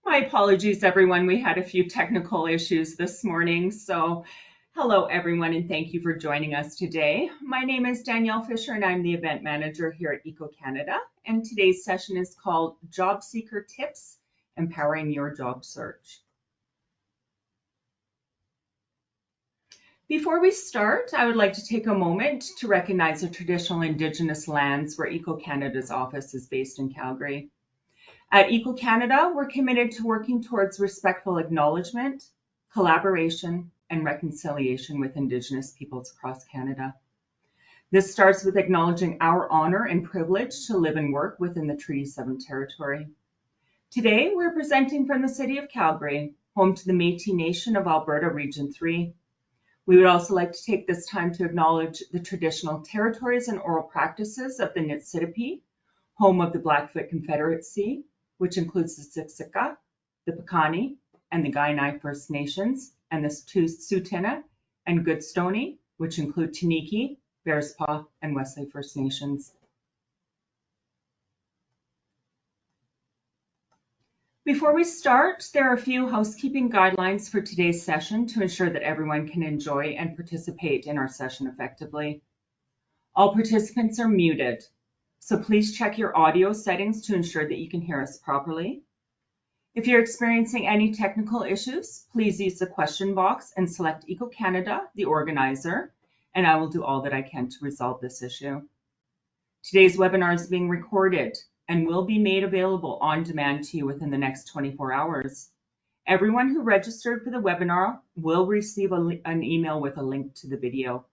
My apologies, everyone. We had a few technical issues this morning. So, hello, everyone, and thank you for joining us today. My name is Danielle Fisher, and I'm the event manager here at Eco Canada. And today's session is called Job Seeker Tips Empowering Your Job Search. Before we start, I would like to take a moment to recognize the traditional Indigenous lands where Eco Canada's office is based in Calgary. At Eco Canada, we're committed to working towards respectful acknowledgement, collaboration, and reconciliation with Indigenous peoples across Canada. This starts with acknowledging our honor and privilege to live and work within the Treaty 7 territory. Today, we're presenting from the City of Calgary, home to the Métis Nation of Alberta Region 3. We would also like to take this time to acknowledge the traditional territories and oral practices of the Niitsitapi, home of the Blackfoot Confederacy, which includes the Siksika, the Piikani, and the Kainai First Nations, and the Tsuut'ina and Goodstoney, which include Tiniki, Bearspaw, and Wesley First Nations. Before we start, there are a few housekeeping guidelines for today's session to ensure that everyone can enjoy and participate in our session effectively. All participants are muted, so please check your audio settings to ensure that you can hear us properly. If you're experiencing any technical issues, please use the question box and select Eco Canada, the organizer, and I will do all that I can to resolve this issue. Today's webinar is being recorded and will be made available on demand to you within the next 24 hours. Everyone who registered for the webinar will receive an email with a link to the video.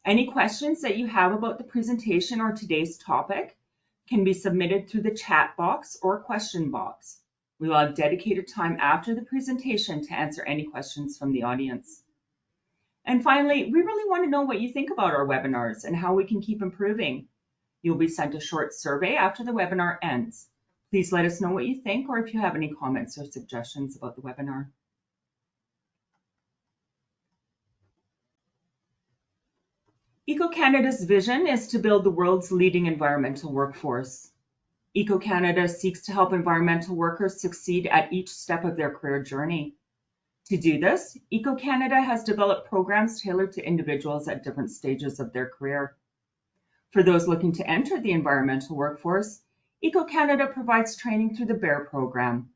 Any questions that you have about the presentation or today's topic can be submitted through the chat box or question box. We will have dedicated time after the presentation to answer any questions from the audience. And finally, we really want to know what you think about our webinars and how we can keep improving. You'll be sent a short survey after the webinar ends. Please let us know what you think or if you have any comments or suggestions about the webinar. Eco Canada's vision is to build the world's leading environmental workforce. Eco Canada seeks to help environmental workers succeed at each step of their career journey. To do this, Eco Canada has developed programs tailored to individuals at different stages of their career. For those looking to enter the environmental workforce, Eco Canada provides training through the BEAR program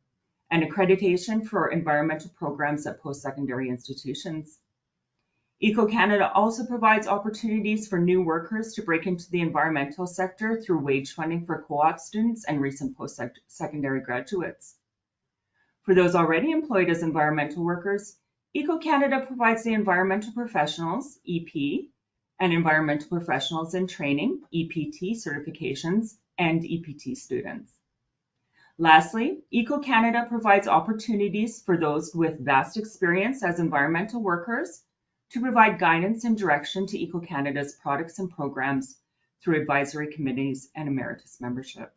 and accreditation for environmental programs at post-secondary institutions. Eco Canada also provides opportunities for new workers to break into the environmental sector through wage funding for co-op students and recent post-secondary graduates. For those already employed as environmental workers, Eco Canada provides the environmental professionals, EP, and environmental professionals in training, EPT certifications, and EPT students. Lastly, Eco Canada provides opportunities for those with vast experience as environmental workers to provide guidance and direction to Eco Canada's products and programs through advisory committees and emeritus membership.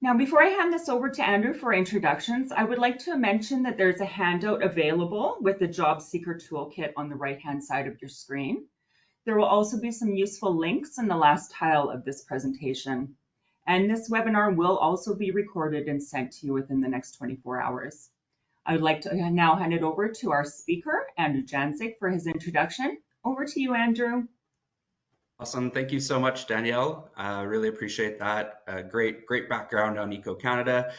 Now, before I hand this over to Andrew for introductions, I would like to mention that there's a handout available with the Job Seeker Toolkit on the right-hand side of your screen. There will also be some useful links in the last tile of this presentation. And this webinar will also be recorded and sent to you within the next 24 hours. I would like to now hand it over to our speaker, Andrew Janczyk, for his introduction. Over to you, Andrew. Awesome. Thank you so much, Danielle. Really appreciate that. Great background on Eco Canada.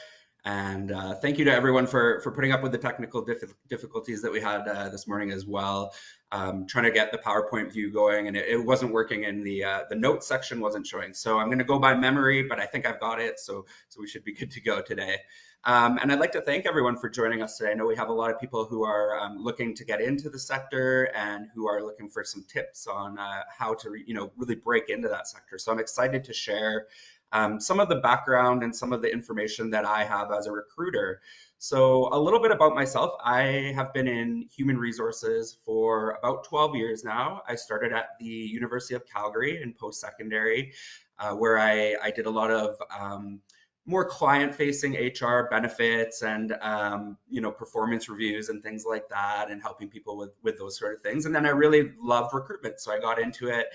And thank you to everyone for putting up with the technical difficulties that we had this morning as well. Trying to get the PowerPoint view going, and it wasn't working, and the notes section wasn't showing. So I'm going to go by memory, but I think I've got it. So we should be good to go today. And I'd like to thank everyone for joining us today. I know we have a lot of people who are looking to get into the sector and who are looking for some tips on how to really break into that sector. So I'm excited to share some of the background and some of the information that I have as a recruiter. So a little bit about myself. I have been in human resources for about 12 years now. I started at the University of Calgary in post-secondary, where I did a lot of more client-facing HR benefits and performance reviews and things like that, and helping people with those sort of things. And then I really loved recruitment, so I got into it.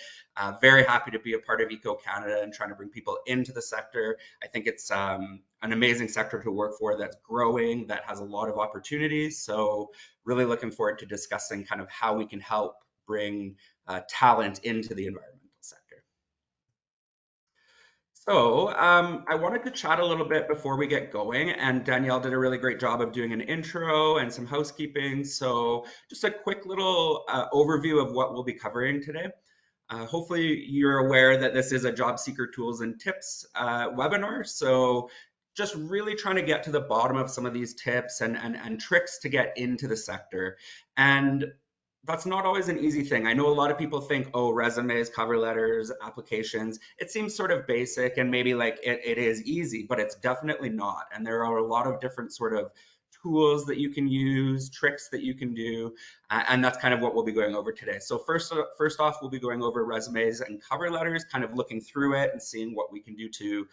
Very happy to be a part of Eco Canada and trying to bring people into the sector. I think it's an amazing sector to work for that's growing, that has a lot of opportunities. So really looking forward to discussing kind of how we can help bring talent into the environmental sector. So I wanted to chat a little bit before we get going, and Danielle did a really great job of doing an intro and some housekeeping. So just a quick little overview of what we'll be covering today. Hopefully you're aware that this is a job seeker tools and tips webinar. So just really trying to get to the bottom of some of these tips and tricks to get into the sector. And that's not always an easy thing. I know a lot of people think, oh, resumes, cover letters, applications, it seems sort of basic and maybe like it is easy, but it's definitely not. And there are a lot of different sort of tools that you can use, tricks that you can do, and that's kind of what we'll be going over today. So first off, we'll be going over resumes and cover letters, kind of looking through it and seeing what we can do to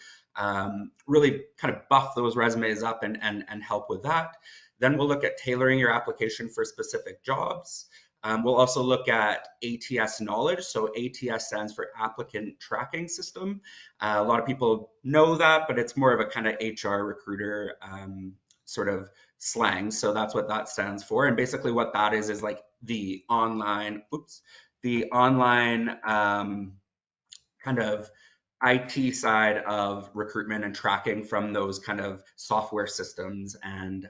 really kind of buff those resumes up and help with that. Then we'll look at tailoring your application for specific jobs. We'll also look at ATS knowledge. So ATS stands for Applicant Tracking System. A lot of people know that, but it's more of a kind of HR recruiter sort of slang. So that's what that stands for. And basically what that is like the online kind of IT side of recruitment and tracking from those kind of software systems and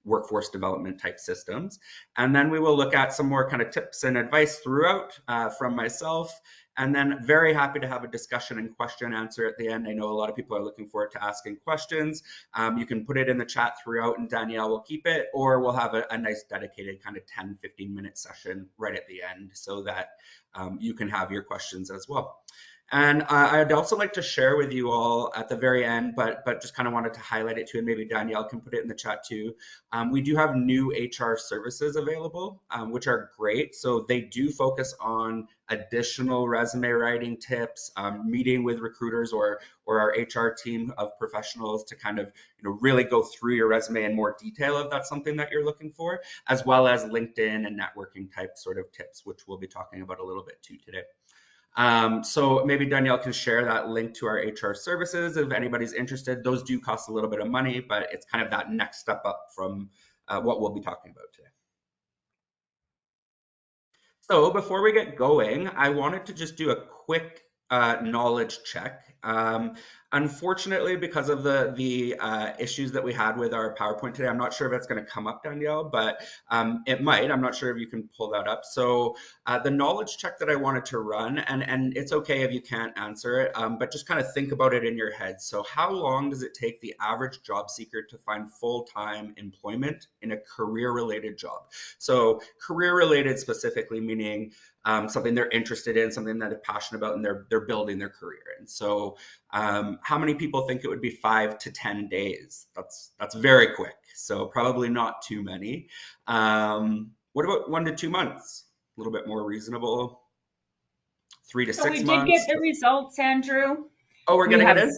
workforce development type systems. And then we will look at some more kind of tips and advice throughout from myself. And then very happy to have a discussion and question answer at the end. I know a lot of people are looking forward to asking questions. You can put it in the chat throughout and Danielle will keep it, or we'll have a nice dedicated kind of 10-15 minute session right at the end so that you can have your questions as well. And I'd also like to share with you all at the very end, but just kind of wanted to highlight it too, and maybe Danielle can put it in the chat too. We do have new HR services available, which are great. So they do focus on additional resume writing tips, meeting with recruiters or our HR team of professionals to kind of really go through your resume in more detail if that's something that you're looking for, as well as LinkedIn and networking type sort of tips, which we'll be talking about a little bit too today. So maybe Danielle can share that link to our HR services if anybody's interested. Those do cost a little bit of money, but it's kind of that next step up from what we'll be talking about today. So before we get going, I wanted to just do a quick knowledge check. Unfortunately, because of the issues that we had with our PowerPoint today, I'm not sure if it's going to come up, Danielle, but it might. I'm not sure if you can pull that up. So the knowledge check that I wanted to run, and it's okay if you can't answer it, but just kind of think about it in your head. So how long does it take the average job seeker to find full-time employment in a career-related job? So career-related specifically meaning something they're interested in, something that they're passionate about, and they're building their career in. So how many people think it would be 5 to 10 days? That's very quick. So probably not too many. What about 1 to 2 months? A little bit more reasonable. 3 to So 6 we did months. get the results, Andrew. Oh, we're getting it in?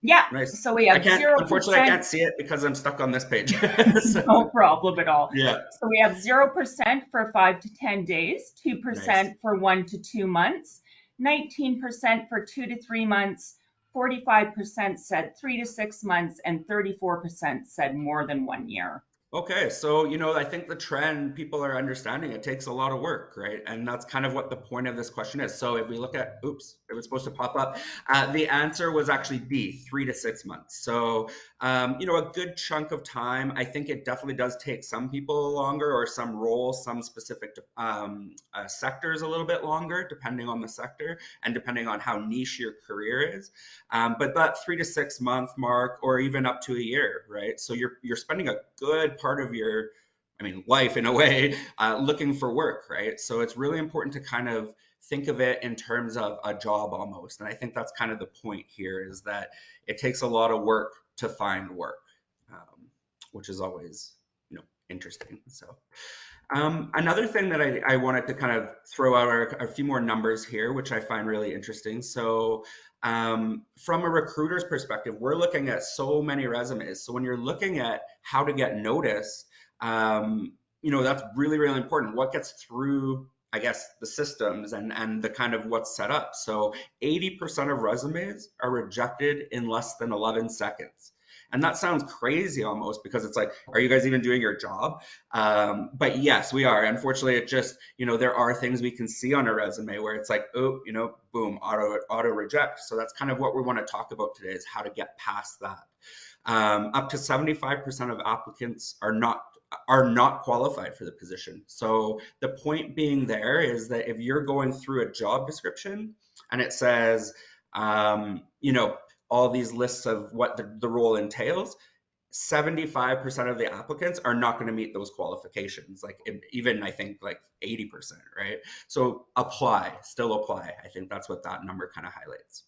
Yeah. Nice. So we have 0%. Unfortunately, I can't see it because I'm stuck on this page. So, No problem at all. yeah. So we have 0% for 5 to 10 days, 2% Nice. for 1 to 2 months, 19% for 2 to 3 months, 45% said 3 to 6 months, and 34% said more than 1 year. Okay, so I think the trend, people are understanding it takes a lot of work, right? And that's kind of what the point of this question is. So if we look at, oops, it was supposed to pop up. The answer was actually B, 3 to 6 months. So, a good chunk of time. I think it definitely does take some people longer, or some roles, some specific sectors a little bit longer, depending on the sector and depending on how niche your career is. But that 3 to 6 month mark, or even up to a year, right? So you're spending a good part of your, life in a way, looking for work, right? So it's really important to kind of think of it in terms of a job almost. And I think that's kind of the point here, is that it takes a lot of work to find work, which is always, interesting. So, Another thing that I wanted to kind of throw out are a few more numbers here, which I find really interesting. So, from a recruiter's perspective, we're looking at so many resumes. So when you're looking at how to get noticed, that's really, really important. What gets through, I guess, the systems and the kind of what's set up. So 80% of resumes are rejected in less than 11 seconds. And that sounds crazy almost because it's like, are you guys even doing your job? But yes, we are. Unfortunately, it just, there are things we can see on a resume where it's like, oh, boom, auto reject. So that's kind of what we want to talk about today is how to get past that. Up to 75% of applicants are not qualified for the position. So the point being there is that if you're going through a job description and it says, all these lists of what the role entails, 75% of the applicants are not going to meet those qualifications. Like even I think like 80%, right? So still apply. I think that's what that number kind of highlights.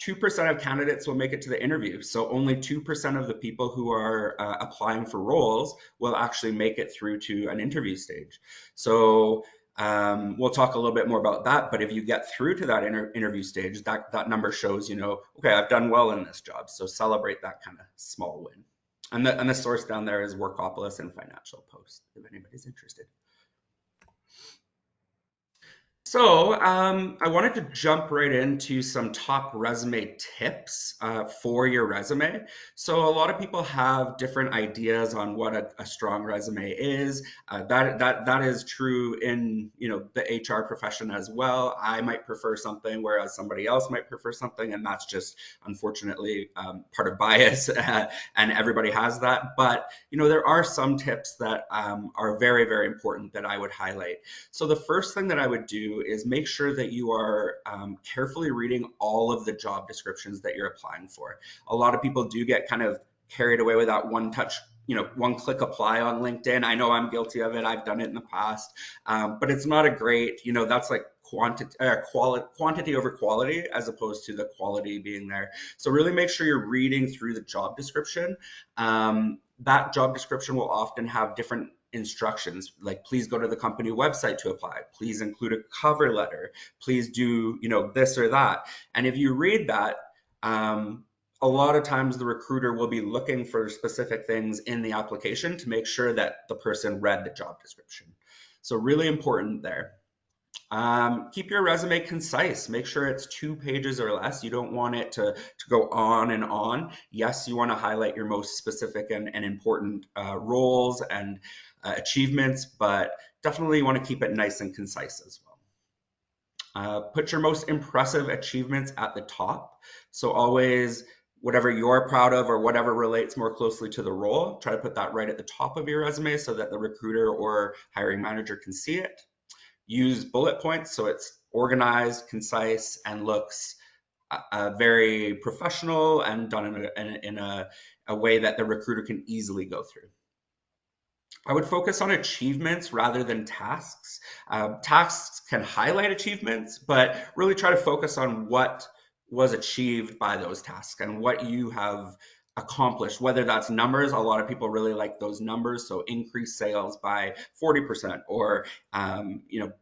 2% of candidates will make it to the interview. So only 2% of the people who are applying for roles will actually make it through to an interview stage. So we'll talk a little bit more about that. But if you get through to that interview stage, that number shows, okay, I've done well in this job. So celebrate that kind of small win. And the source down there is Workopolis and Financial Post, if anybody's interested. So I wanted to jump right into some top resume tips for your resume. So a lot of people have different ideas on what a strong resume is. That is true in the HR profession as well. I might prefer something, whereas somebody else might prefer something, and that's just unfortunately part of bias, and everybody has that. But there are some tips that are very, very important that I would highlight. So the first thing that I would do is make sure that you are carefully reading all of the job descriptions that you're applying for. A lot of people do get kind of carried away with that one click apply on LinkedIn. I know I'm guilty of it. I've done it in the past, but it's not a great, that's like quantity over quality as opposed to the quality being there. So really make sure you're reading through the job description. That job description will often have different instructions, like please go to the company website to apply, please include a cover letter, please do this or that. And if you read that, a lot of times the recruiter will be looking for specific things in the application to make sure that the person read the job description. So really important there. Keep your resume concise. Make sure it's 2 pages or less. You don't want it to go on and on. Yes, you want to highlight your most specific and important roles and achievements, but definitely you want to keep it nice and concise as well. Put your most impressive achievements at the top. So always whatever you're proud of or whatever relates more closely to the role, try to put that right at the top of your resume so that the recruiter or hiring manager can see it. Use bullet points so it's organized, concise, and looks very professional and done in a way that the recruiter can easily go through. I would focus on achievements rather than tasks. Tasks can highlight achievements, but really try to focus on what was achieved by those tasks and what you have accomplished, whether that's numbers. A lot of people really like those numbers. So increased sales by 40% or,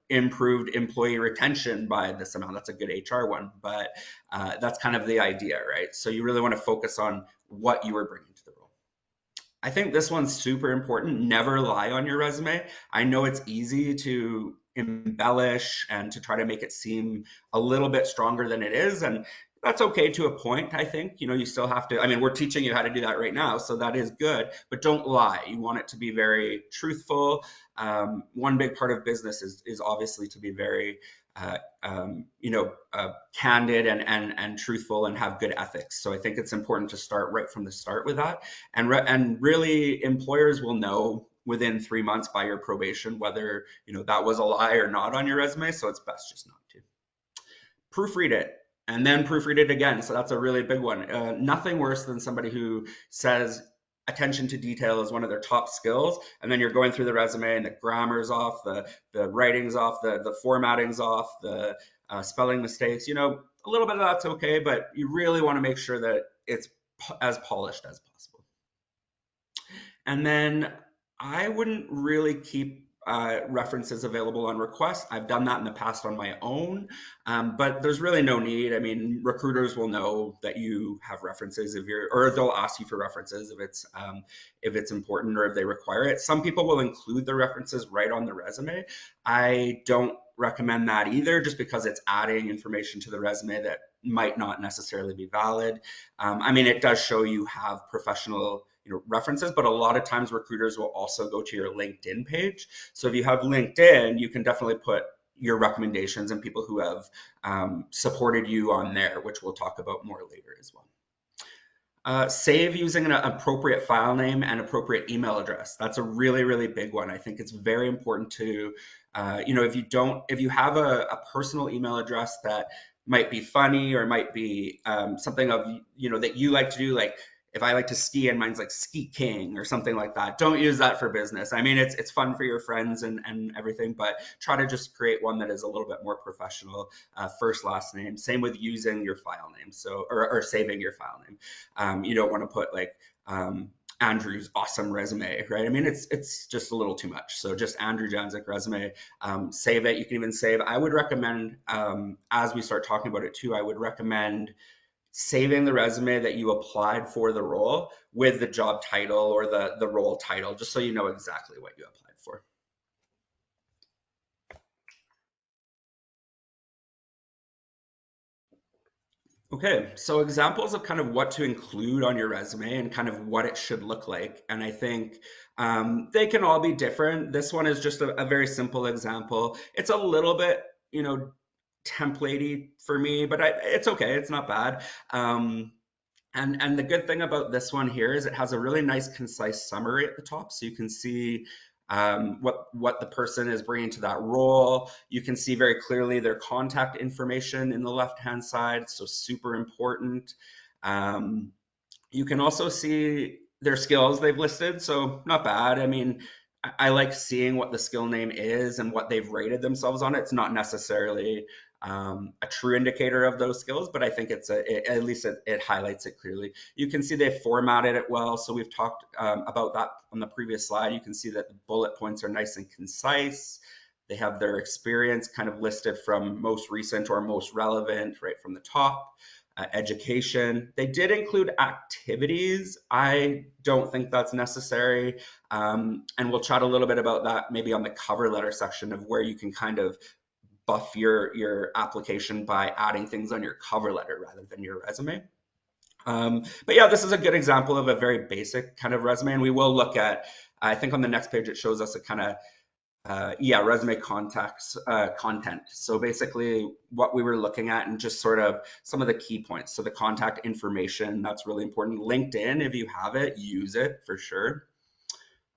improved employee retention by this amount. That's a good HR one, but that's kind of the idea, right? So you really want to focus on what you are bringing to the role. I think this one's super important. Never lie on your resume. I know it's easy to embellish and to try to make it seem a little bit stronger than it is. And that's okay to a point, I think. You still have to, we're teaching you how to do that right now, so that is good, but don't lie. You want it to be very truthful. One big part of business is obviously to be very candid and truthful and have good ethics. So I think it's important to start right from the start with that. And really, employers will know within 3 months by your probation whether that was a lie or not on your resume. So it's best just not to. Proofread it and then proofread it again. So that's a really big one. Nothing worse than somebody who says attention to detail is one of their top skills, and then you're going through the resume and the grammar's off, the writing's off, the formatting's off, the spelling mistakes. A little bit of that's okay, but you really want to make sure that it's as polished as possible. And then I wouldn't really keep references available on request. I've done that in the past on my own, but there's really no need. I mean, recruiters will know that you have references if you're, or they'll ask you for references if it's important or if they require it. Some people will include the references right on the resume. I don't recommend that either, just because it's adding information to the resume that might not necessarily be valid. I mean, it does show you have professional references, but a lot of times recruiters will also go to your LinkedIn page. So if you have LinkedIn, you can definitely put your recommendations and people who have supported you on there, which we'll talk about more later as well. Save using an appropriate file name and appropriate email address. That's a really, really big one. I think it's very important to, if you have a personal email address that might be funny or might be something of, that you like to do, like if I like to ski and mine's like Ski King or something like that, don't use that for business. I mean, it's fun for your friends and everything, but try to just create one that is a little bit more professional, first, last name. Same with using your file name, or saving your file name. You don't want to put like Andrew's awesome resume, right? I mean, it's just a little too much. So just Andrew Janzik resume, save it. You can even save. I would recommend, as we start talking about it too, I would recommend saving the resume that you applied for the role with the job title or the role title, just so you know exactly what you applied for. Okay, so examples of kind of what to include on your resume and kind of what it should look like. And I think they can all be different. This one is just a very simple example. It's a little bit, templatey for me, but it's okay. It's not bad. And the good thing about this one here is it has a really nice concise summary at the top, so you can see what the person is bringing to that role. You can see very clearly their contact information in the left-hand side, so super important. You can also see their skills they've listed, so not bad. I mean, I like seeing what the skill name is and what they've rated themselves on it. It's not necessarily a true indicator of those skills, but I think at least it highlights it clearly. You can see they've formatted it well. So we've talked about that on the previous slide. You can see that the bullet points are nice and concise. They have their experience kind of listed from most recent or most relevant right from the top. Education. They did include activities. I don't think that's necessary. And we'll chat a little bit about that maybe on the cover letter section of where you can kind of buff your application by adding things on your cover letter rather than your resume. But yeah, this is a good example of a very basic kind of resume. And we will look at, I think on the next page, it shows us a kind of resume content. So basically what we were looking at and just sort of some of the key points. So the contact information, that's really important. LinkedIn, if you have it, use it for sure.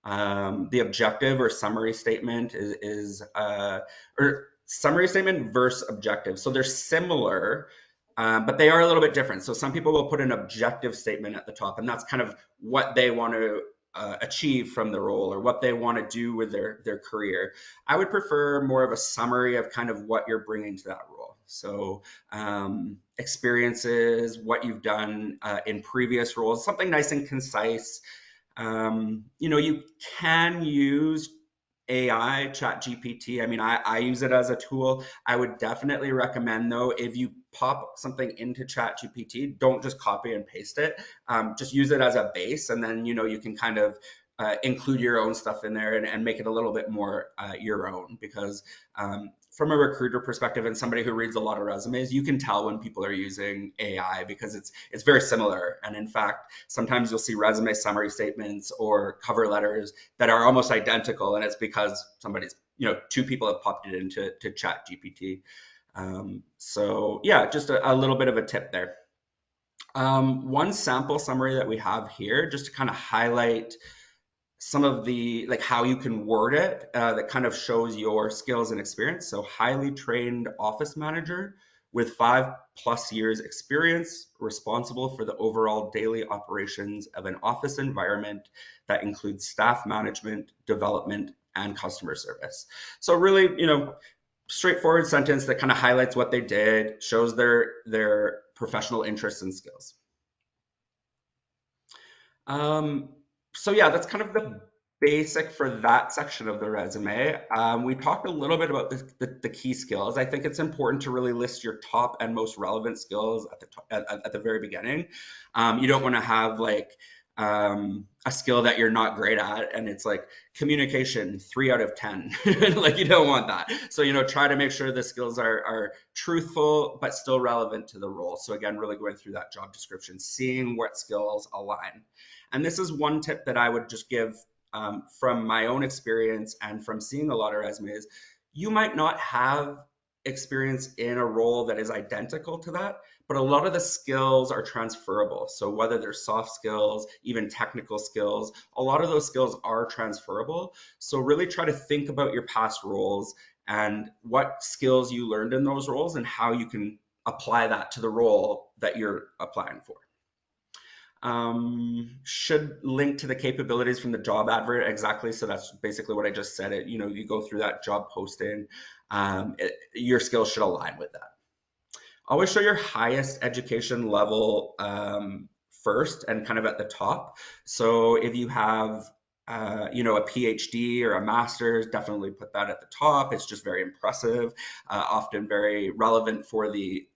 The objective or summary statement or summary statement versus objective. So they're similar, but they are a little bit different. So some people will put an objective statement at the top, and that's kind of what they want to achieve from the role or what they want to do with their career. I would prefer more of a summary of kind of what you're bringing to that role. So experiences, what you've done in previous roles, something nice and concise. You can use AI, Chat GPT. I mean, I use it as a tool. I would definitely recommend though, if you pop something into Chat GPT, don't just copy and paste it. Just use it as a base, and then you can kind of include your own stuff in there and make it a little bit more your own. Because from a recruiter perspective and somebody who reads a lot of resumes, you can tell when people are using AI because it's very similar. And in fact, sometimes you'll see resume summary statements or cover letters that are almost identical, and it's because two people have popped it into Chat GPT. So yeah, just a little bit of a tip there. One sample summary that we have here, just to kind of highlight some of the like how you can word it, that kind of shows your skills and experience. So highly trained office manager with 5+ years experience, responsible for the overall daily operations of an office environment that includes staff management, development, and customer service. So really, straightforward sentence that kind of highlights what they did, shows their professional interests and skills. So yeah, that's kind of the basic for that section of the resume. We talked a little bit about the key skills. I think it's important to really list your top and most relevant skills at the very beginning. You don't want to have like a skill that you're not great at and it's like communication 3 out of 10. Like you don't want that. So try to make sure the skills are truthful but still relevant to the role. So again, really going through that job description, seeing what skills align. And this is one tip that I would just give from my own experience and from seeing a lot of resumes. You might not have experience in a role that is identical to that, but a lot of the skills are transferable. So whether they're soft skills, even technical skills, a lot of those skills are transferable. So really try to think about your past roles and what skills you learned in those roles and how you can apply that to the role that you're applying for. Should link to the capabilities from the job advert. Exactly. So that's basically what I just said. You go through that job posting, your skills should align with that. Always show your highest education level first and kind of at the top. So if you have a PhD or a master's, definitely put that at the top. It's just very impressive, often very relevant for the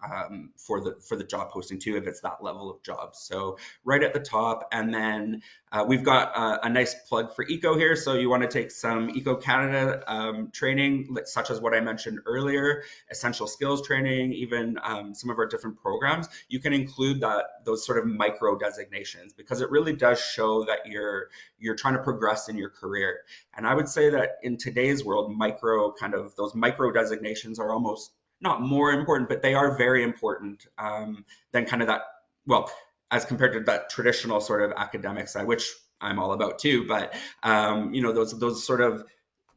job posting too, if it's that level of job. So right at the top, and then we've got a nice plug for Eco here. So you want to take some Eco Canada training, such as what I mentioned earlier, essential skills training, even some of our different programs. You can include those sort of micro designations because it really does show that you're trying to progress in your career. And I would say that in today's world, those micro designations are almost not more important, but they are very important than kind of that, well, as compared to that traditional sort of academic side, which I'm all about too. But those sort of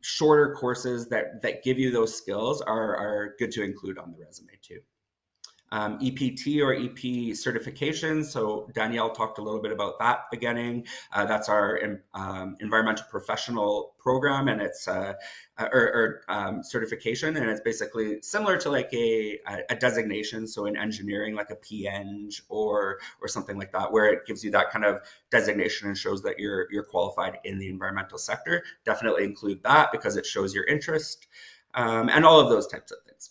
shorter courses that give you those skills are good to include on the resume too. EPT or EP certification. So Danielle talked a little bit about that beginning. That's our environmental professional program, and it's certification, and it's basically similar to like a designation. So in engineering, like a PEng or something like that, where it gives you that kind of designation and shows that you're qualified in the environmental sector. Definitely include that because it shows your interest, and all of those types of things.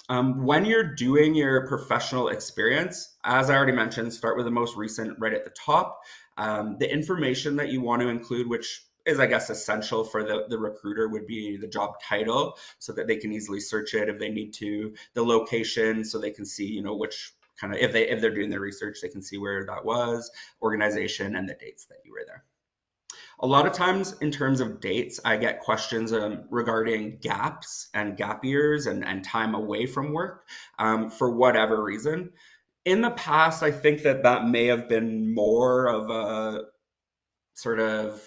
When you're doing your professional experience, as I already mentioned, start with the most recent right at the top. The information that you want to include, which is, I guess, essential for the recruiter, would be the job title so that they can easily search it if they need to, the location so they can see, which kind of, if they're doing their research, they can see where that was, organization, and the dates that you were there. A lot of times in terms of dates, I get questions regarding gaps and gap years and time away from work for whatever reason. In the past, I think that may have been more of a sort of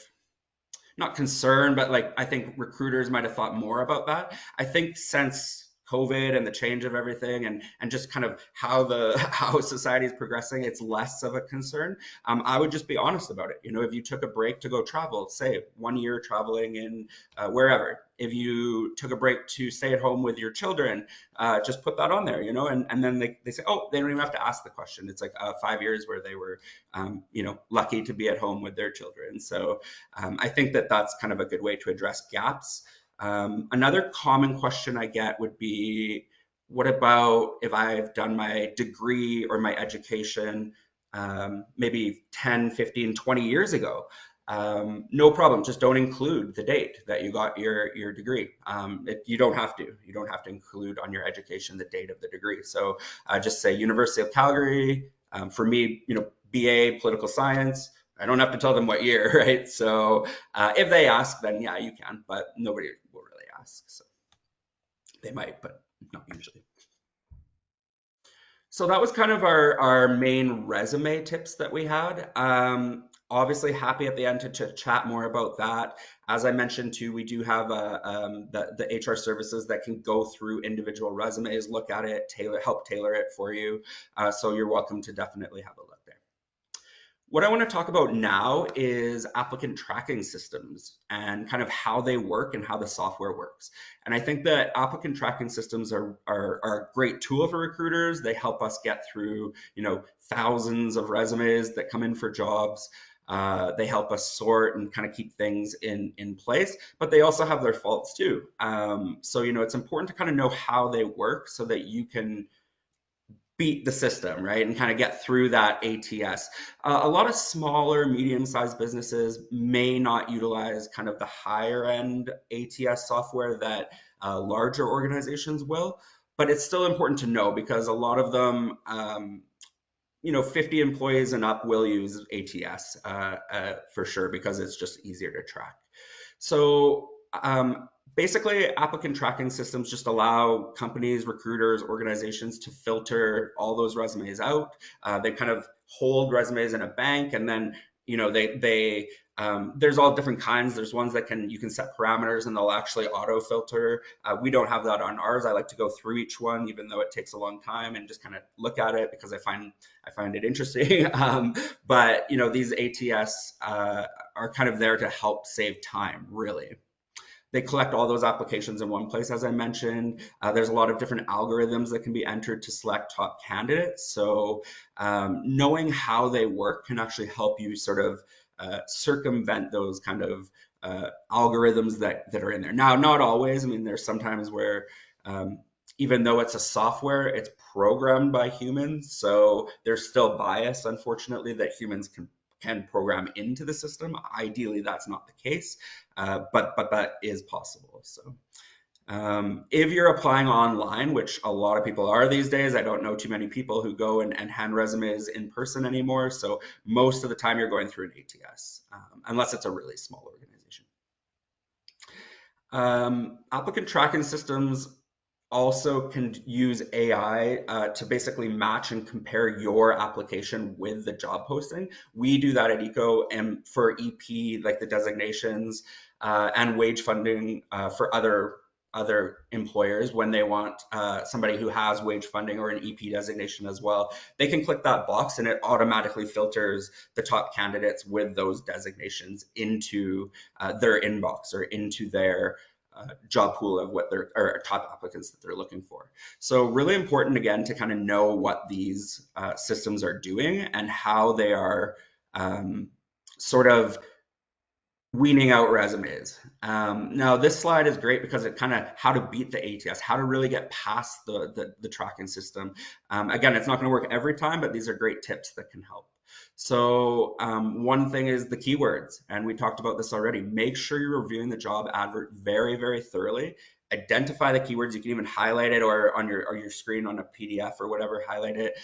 not concern, but like I think recruiters might have thought more about that. I think since COVID and the change of everything and just kind of how society is progressing, it's less of a concern. I would just be honest about it. If you took a break to go travel, say 1 year traveling in wherever, if you took a break to stay at home with your children, just put that on there, and then they say, oh, they don't even have to ask the question. It's like 5 years where they were, lucky to be at home with their children. So I think that that's kind of a good way to address gaps. Another common question I get would be, what about if I've done my degree or my education maybe 10, 15, 20 years ago? No problem. Just don't include the date that you got your degree. You don't have to. You don't have to include on your education the date of the degree. So just say University of Calgary. For me, BA political science. I don't have to tell them what year, right? So if they ask, then yeah, you can, but nobody will really ask. So they might, but not usually. So that was kind of our main resume tips that we had. Obviously happy at the end to chat more about that. As I mentioned too, we do have the HR services that can go through individual resumes, look at it, help tailor it for you. So you're welcome to definitely have a look there. What I want to talk about now is applicant tracking systems and kind of how they work and how the software works. And I think that applicant tracking systems are a great tool for recruiters. They help us get through, thousands of resumes that come in for jobs. They help us sort and kind of keep things in place, but they also have their faults too. So, it's important to kind of know how they work so that you can beat the system, right? And kind of get through that ATS. A lot of smaller, medium-sized businesses may not utilize kind of the higher end ATS software that larger organizations will, but it's still important to know because a lot of them, 50 employees and up will use ATS for sure because it's just easier to track. So basically, applicant tracking systems just allow companies, recruiters, organizations to filter all those resumes out. They kind of hold resumes in a bank, and then they there's all different kinds. There's ones that you can set parameters and they'll actually auto filter. We don't have that on ours. I like to go through each one, even though it takes a long time, and just kind of look at it because I find it interesting. But these ATS are kind of there to help save time, really. They collect all those applications in one place, as I mentioned. There's a lot of different algorithms that can be entered to select top candidates. So knowing how they work can actually help you sort of circumvent those kind of algorithms that are in there. Now, not always. I mean, there's sometimes where even though it's a software, it's programmed by humans. So there's still bias, unfortunately, that humans can program into the system. Ideally, that's not the case, but that is possible. So if you're applying online, which a lot of people are these days, I don't know too many people who go and hand resumes in person anymore. So most of the time you're going through an ATS, unless it's a really small organization. Applicant tracking systems also can use AI to basically match and compare your application with the job posting. We do that at ECO, and for EP, like the designations and wage funding for other employers when they want somebody who has wage funding or an EP designation as well. They can click that box and it automatically filters the top candidates with those designations into their inbox or into their job pool of what they're or top applicants that they're looking for. So really important again to kind of know what these systems are doing and how they are sort of weaning out resumes. Now this slide is great because it kind of how to beat the ATS, how to really get past the tracking system. Again, it's not going to work every time, but these are great tips that can help. So one thing is the keywords, and we talked about this already. Make sure you're reviewing the job advert very, very thoroughly. Identify the keywords. You can even highlight it or on your screen on a PDF or whatever, highlight it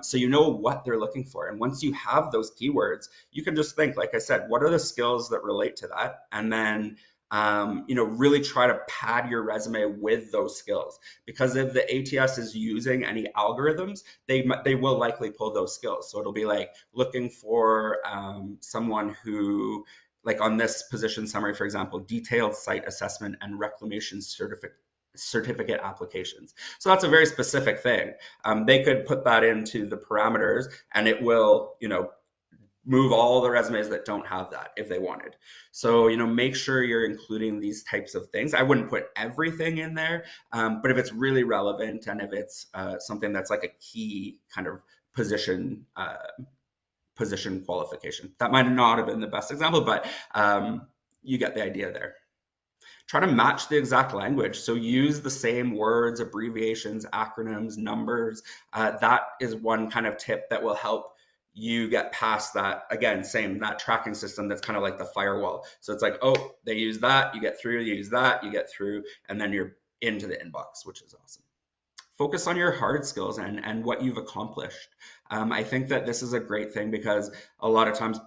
so you know what they're looking for. And once you have those keywords, you can just think, like I said, what are the skills that relate to that? And then really try to pad your resume with those skills, because if the ATS is using any algorithms, they will likely pull those skills. So it'll be like looking for someone who, like on this position summary, for example, detailed site assessment and reclamation certificate applications. So that's a very specific thing. They could put that into the parameters and it will, move all the resumes that don't have that if they wanted. So, make sure you're including these types of things. I wouldn't put everything in there, but if it's really relevant and if it's something that's like a key kind of position qualification. That might not have been the best example, but you get the idea there. Try to match the exact language. So use the same words, abbreviations, acronyms, numbers. That is one kind of tip that will help you get past that. Again, same, that tracking system that's kind of like the firewall. So it's like, oh, they use that, you get through, you use that, you get through, and then you're into the inbox, which is awesome. Focus on your hard skills and what you've accomplished. I think that this is a great thing because a lot of times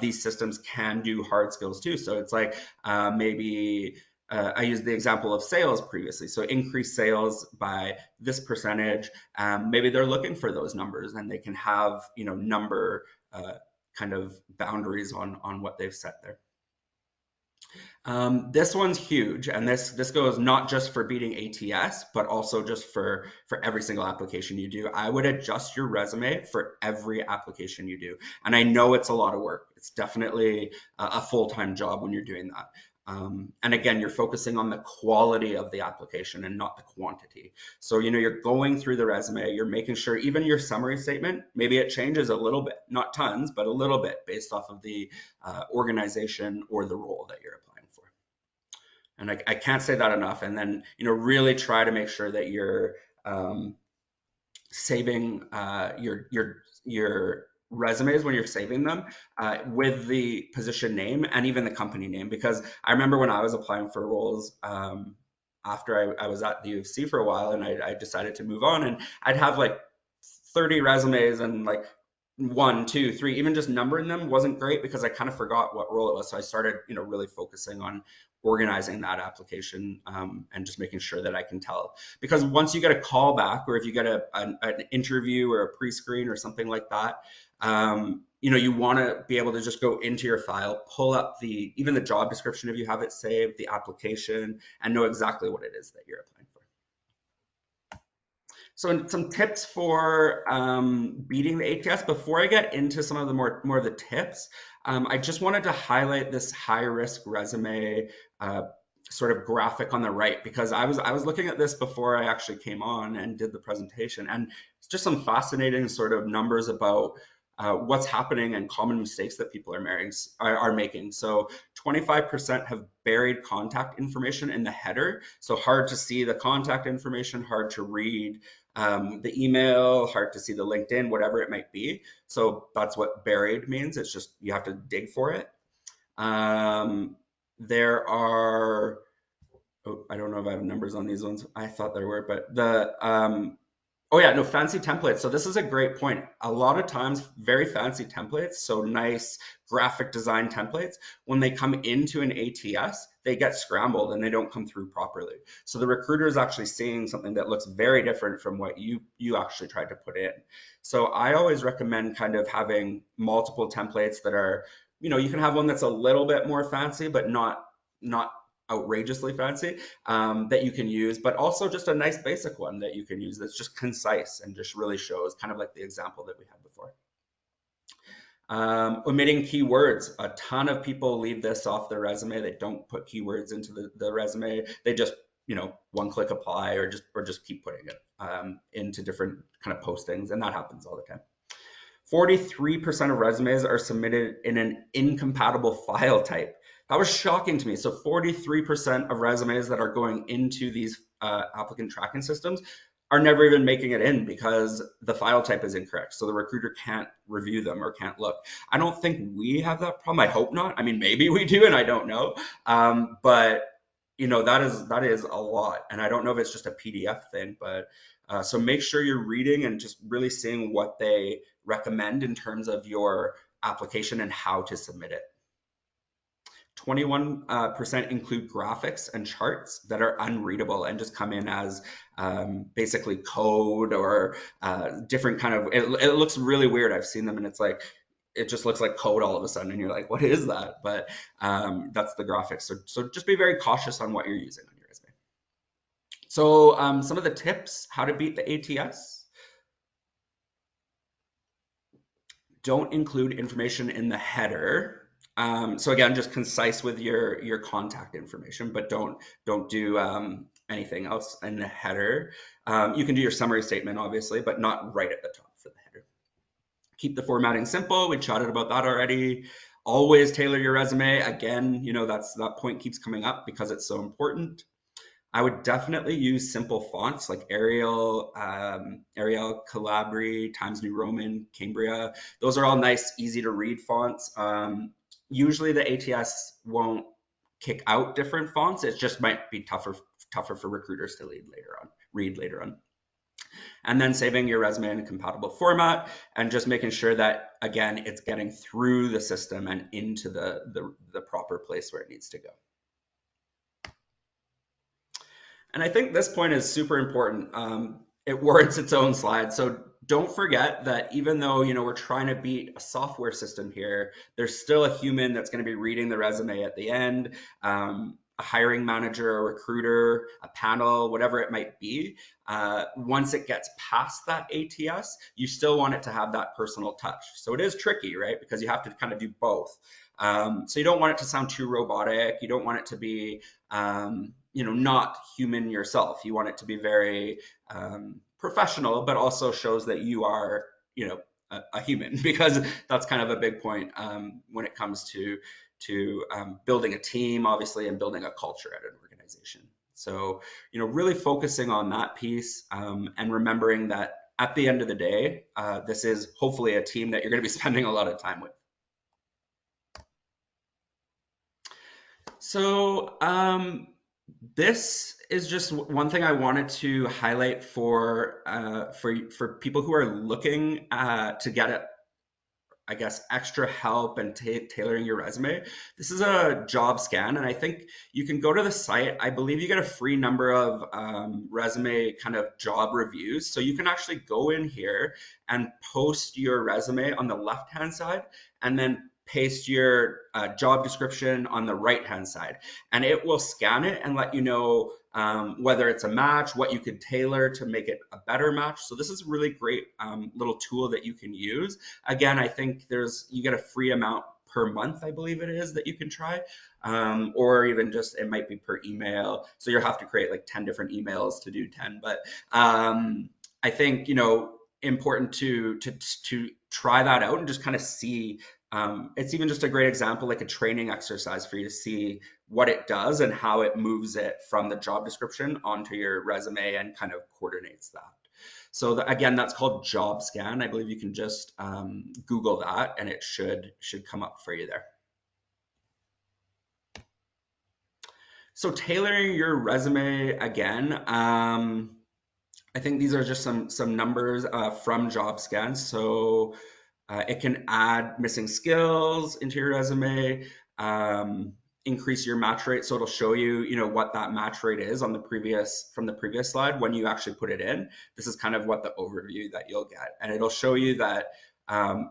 these systems can do hard skills too. So it's like maybe I used the example of sales previously. So increase sales by this percentage. Maybe they're looking for those numbers and they can have, number kind of boundaries on what they've set there. This one's huge, and this goes not just for beating ATS, but also just for every single application you do. I would adjust your resume for every application you do. And I know it's a lot of work. It's definitely a full-time job when you're doing that. And again, you're focusing on the quality of the application and not the quantity. So, you're going through the resume, you're making sure even your summary statement, maybe it changes a little bit, not tons, but a little bit based off of the organization or the role that you're applying for. And I can't say that enough. And then, really try to make sure that you're saving your resumes when you're saving them with the position name and even the company name. Because I remember when I was applying for roles after I was at the U of C for a while, and I decided to move on, and I'd have like 30 resumes, and like 1, 2, 3, even just numbering them wasn't great because I kind of forgot what role it was. So I started, really focusing on organizing that application and just making sure that I can tell. Because once you get a call back, or if you get an interview or a pre-screen or something like that, you want to be able to just go into your file, pull up even the job description if you have it saved, the application, and know exactly what it is that you're applying for. So some tips for beating the ATS. Before I get into some of the more of the tips, I just wanted to highlight this high risk resume sort of graphic on the right, because I was looking at this before I actually came on and did the presentation, and it's just some fascinating sort of numbers about what's happening and common mistakes that people are making. So 25% have buried contact information in the header. So hard to see the contact information, hard to read the email, hard to see the LinkedIn, whatever it might be. So that's what buried means. It's just you have to dig for it. There are, I don't know if I have numbers on these ones. I thought there were, but oh yeah, no, fancy templates. So this is a great point. A lot of times, very fancy templates, so nice graphic design templates, when they come into an ATS, they get scrambled and they don't come through properly. So the recruiter is actually seeing something that looks very different from what you actually tried to put in. So I always recommend kind of having multiple templates that are, you can have one that's a little bit more fancy, but not outrageously fancy, that you can use, but also just a nice basic one that you can use that's just concise and just really shows, kind of like the example that we had before. Omitting keywords. A ton of people leave this off their resume. They don't put keywords into the resume. They just, one click apply, or just keep putting it into different kind of postings, and that happens all the time. 43% of resumes are submitted in an incompatible file type. That was shocking to me. So 43% of resumes that are going into these applicant tracking systems are never even making it in because the file type is incorrect. So the recruiter can't review them or can't look. I don't think we have that problem. I hope not. I mean, maybe we do, and I don't know. But that is a lot. And I don't know if it's just a PDF thing, but so make sure you're reading and just really seeing what they recommend in terms of your application and how to submit it. 21% include graphics and charts that are unreadable and just come in as basically code or different kind of, it looks really weird. I've seen them and it's like, it just looks like code all of a sudden and you're like, what is that? But that's the graphics. So just be very cautious on what you're using on your resume. So some of the tips, how to beat the ATS. Don't include information in the header. So again, just concise with your contact information, but don't do anything else in the header. You can do your summary statement, obviously, but not right at the top for the header. Keep the formatting simple. We chatted about that already. Always tailor your resume. Again, that point keeps coming up because it's so important. I would definitely use simple fonts like Arial, Calibri, Times New Roman, Cambria. Those are all nice, easy to read fonts. Usually the ATS won't kick out different fonts. It just might be tougher for recruiters to read later on. And then saving your resume in a compatible format and just making sure that, again, it's getting through the system and into the proper place where it needs to go. And I think this point is super important. It warrants its own slide. So don't forget that even though we're trying to beat a software system here, there's still a human that's going to be reading the resume at the end. A hiring manager, a recruiter, a panel, whatever it might be. Once it gets past that ATS, you still want it to have that personal touch. So it is tricky, right? Because you have to kind of do both. So you don't want it to sound too robotic. You don't want it to be, not human yourself. You want it to be very professional, but also shows that you are, a human, because that's kind of a big point when it comes to building a team, obviously, and building a culture at an organization. So, really focusing on that piece and remembering that at the end of the day, this is hopefully a team that you're going to be spending a lot of time with. So, this is just one thing I wanted to highlight for people who are looking to get I guess, extra help and tailoring your resume. This is a job scan, and I think you can go to the site. I believe you get a free number of resume kind of job reviews. So you can actually go in here and post your resume on the left-hand side, and then paste your job description on the right-hand side. And it will scan it and let you know whether it's a match, what you could tailor to make it a better match. So this is a really great little tool that you can use. Again, I think you get a free amount per month, I believe it is, that you can try, or even just it might be per email. So you'll have to create like 10 different emails to do 10. But I think important to try that out and just kind of see. It's even just a great example, like a training exercise for you to see what it does and how it moves it from the job description onto your resume and kind of coordinates that. So again, that's called Job Scan. I believe you can just Google that and it should come up for you there. So tailoring your resume again, I think these are just some numbers from Job Scan. So it can add missing skills into your resume, increase your match rate. So it'll show you, what that match rate is from the previous slide when you actually put it in. This is kind of what the overview that you'll get, and it'll show you that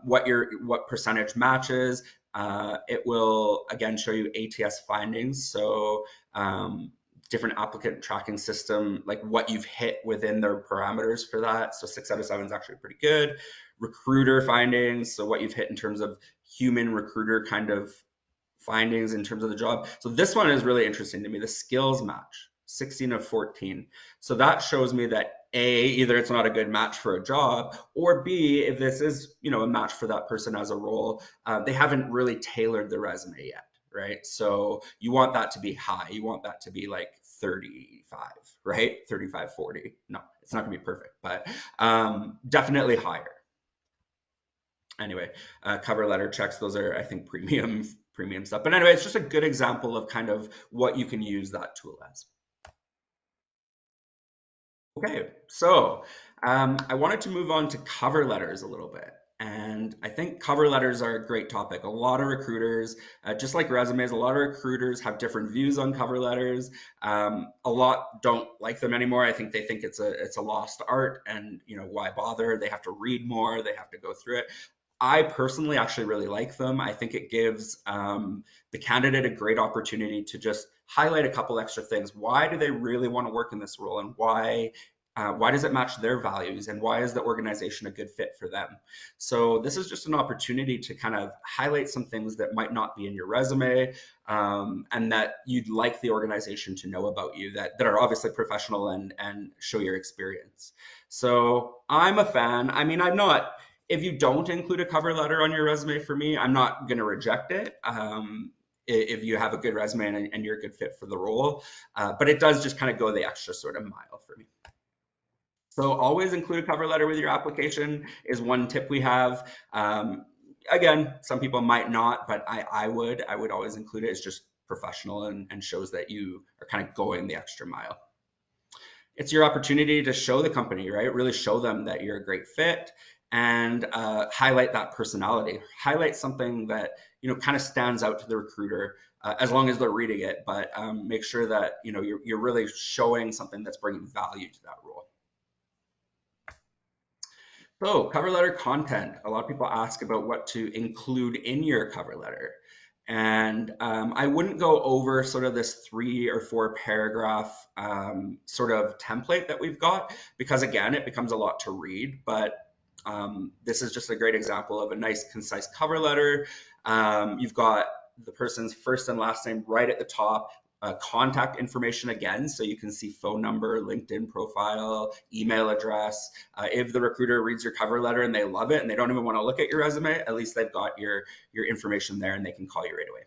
what percentage matches. It will again show you ATS findings. So different applicant tracking system, like what you've hit within their parameters for that. So 6 out of 7 is actually pretty good. Recruiter findings, so what you've hit in terms of human recruiter kind of findings in terms of the job. So this one is really interesting to me, the skills match, 16 of 14. So that shows me that A, either it's not a good match for a job, or B, if this is, a match for that person as a role, they haven't really tailored the resume yet, right? So you want that to be high. You want that to be like 35, right? 35, 40. No, it's not gonna be perfect, but definitely higher. Anyway, cover letter checks, those are, I think, premium stuff. But anyway, it's just a good example of kind of what you can use that tool as. Okay, so I wanted to move on to cover letters a little bit. And I think cover letters are a great topic. A lot of recruiters, just like resumes, a lot of recruiters have different views on cover letters. A lot don't like them anymore. I think they think it's a lost art, and why bother? They have to read more. They have to go through it. I personally actually really like them. I think it gives the candidate a great opportunity to just highlight a couple extra things. Why do they really want to work in this role, and why does it match their values, and why is the organization a good fit for them? So this is just an opportunity to kind of highlight some things that might not be in your resume, and that you'd like the organization to know about you, that are obviously professional and show your experience. So I'm a fan. I mean, I'm not, if you don't include a cover letter on your resume, for me, I'm not going to reject it. If you have a good resume and you're a good fit for the role, but it does just kind of go the extra sort of mile for me. So always include a cover letter with your application is one tip we have. Again, some people might not, but I would always include it. It's just professional and shows that you are kind of going the extra mile. It's your opportunity to show the company, right? Really show them that you're a great fit, and highlight that personality. Highlight something that kind of stands out to the recruiter, as long as they're reading it. But make sure that you're really showing something that's bringing value to that role. So cover letter content. A lot of people ask about what to include in your cover letter. And I wouldn't go over sort of this 3 or 4 paragraph sort of template that we've got, because again, it becomes a lot to read. But this is just a great example of a nice, concise cover letter. You've got the person's first and last name right at the top, contact information again, so you can see phone number, LinkedIn profile, email address. If the recruiter reads your cover letter and they love it and they don't even want to look at your resume, at least they've got your information there and they can call you right away.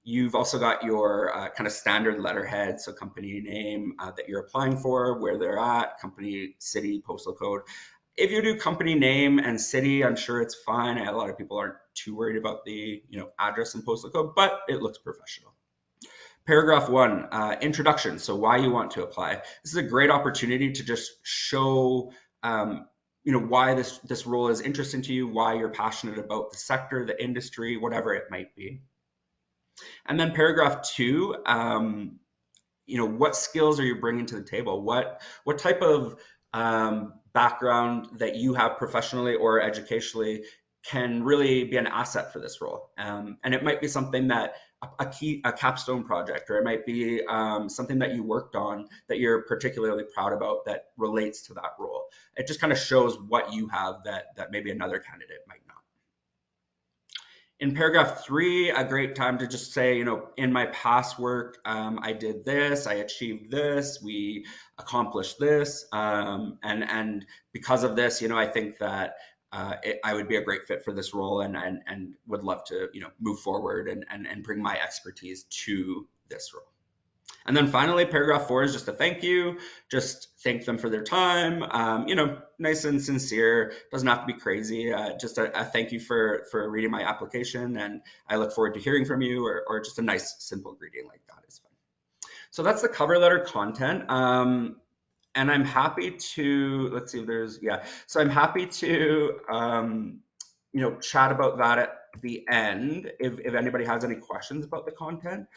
You've also got your kind of standard letterhead, so company name that you're applying for, where they're at, company, city, postal code. If you do company name and city, I'm sure it's fine. A lot of people aren't too worried about the address and postal code, but it looks professional. Paragraph 1, introduction, so why you want to apply. This is a great opportunity to just show why this role is interesting to you, why you're passionate about the sector, the industry, whatever it might be. And then paragraph 2, what skills are you bringing to the table? What type of background that you have professionally or educationally can really be an asset for this role? And it might be something that a capstone project, or it might be something that you worked on that you're particularly proud about that relates to that role. It just kind of shows what you have that maybe another candidate might not. In paragraph 3, a great time to just say, in my past work, I did this, I achieved this, we accomplished this, and because of this, I think that I would be a great fit for this role, and would love to, move forward and bring my expertise to this role. And then finally, paragraph 4 is just a thank you. Just thank them for their time. Nice and sincere. Doesn't have to be crazy. Just a thank you for reading my application, and I look forward to hearing from you, or just a nice, simple greeting like that is fine. So that's the cover letter content. And I'm happy to, let's see if there's, So I'm happy to, chat about that at the end if anybody has any questions about the content.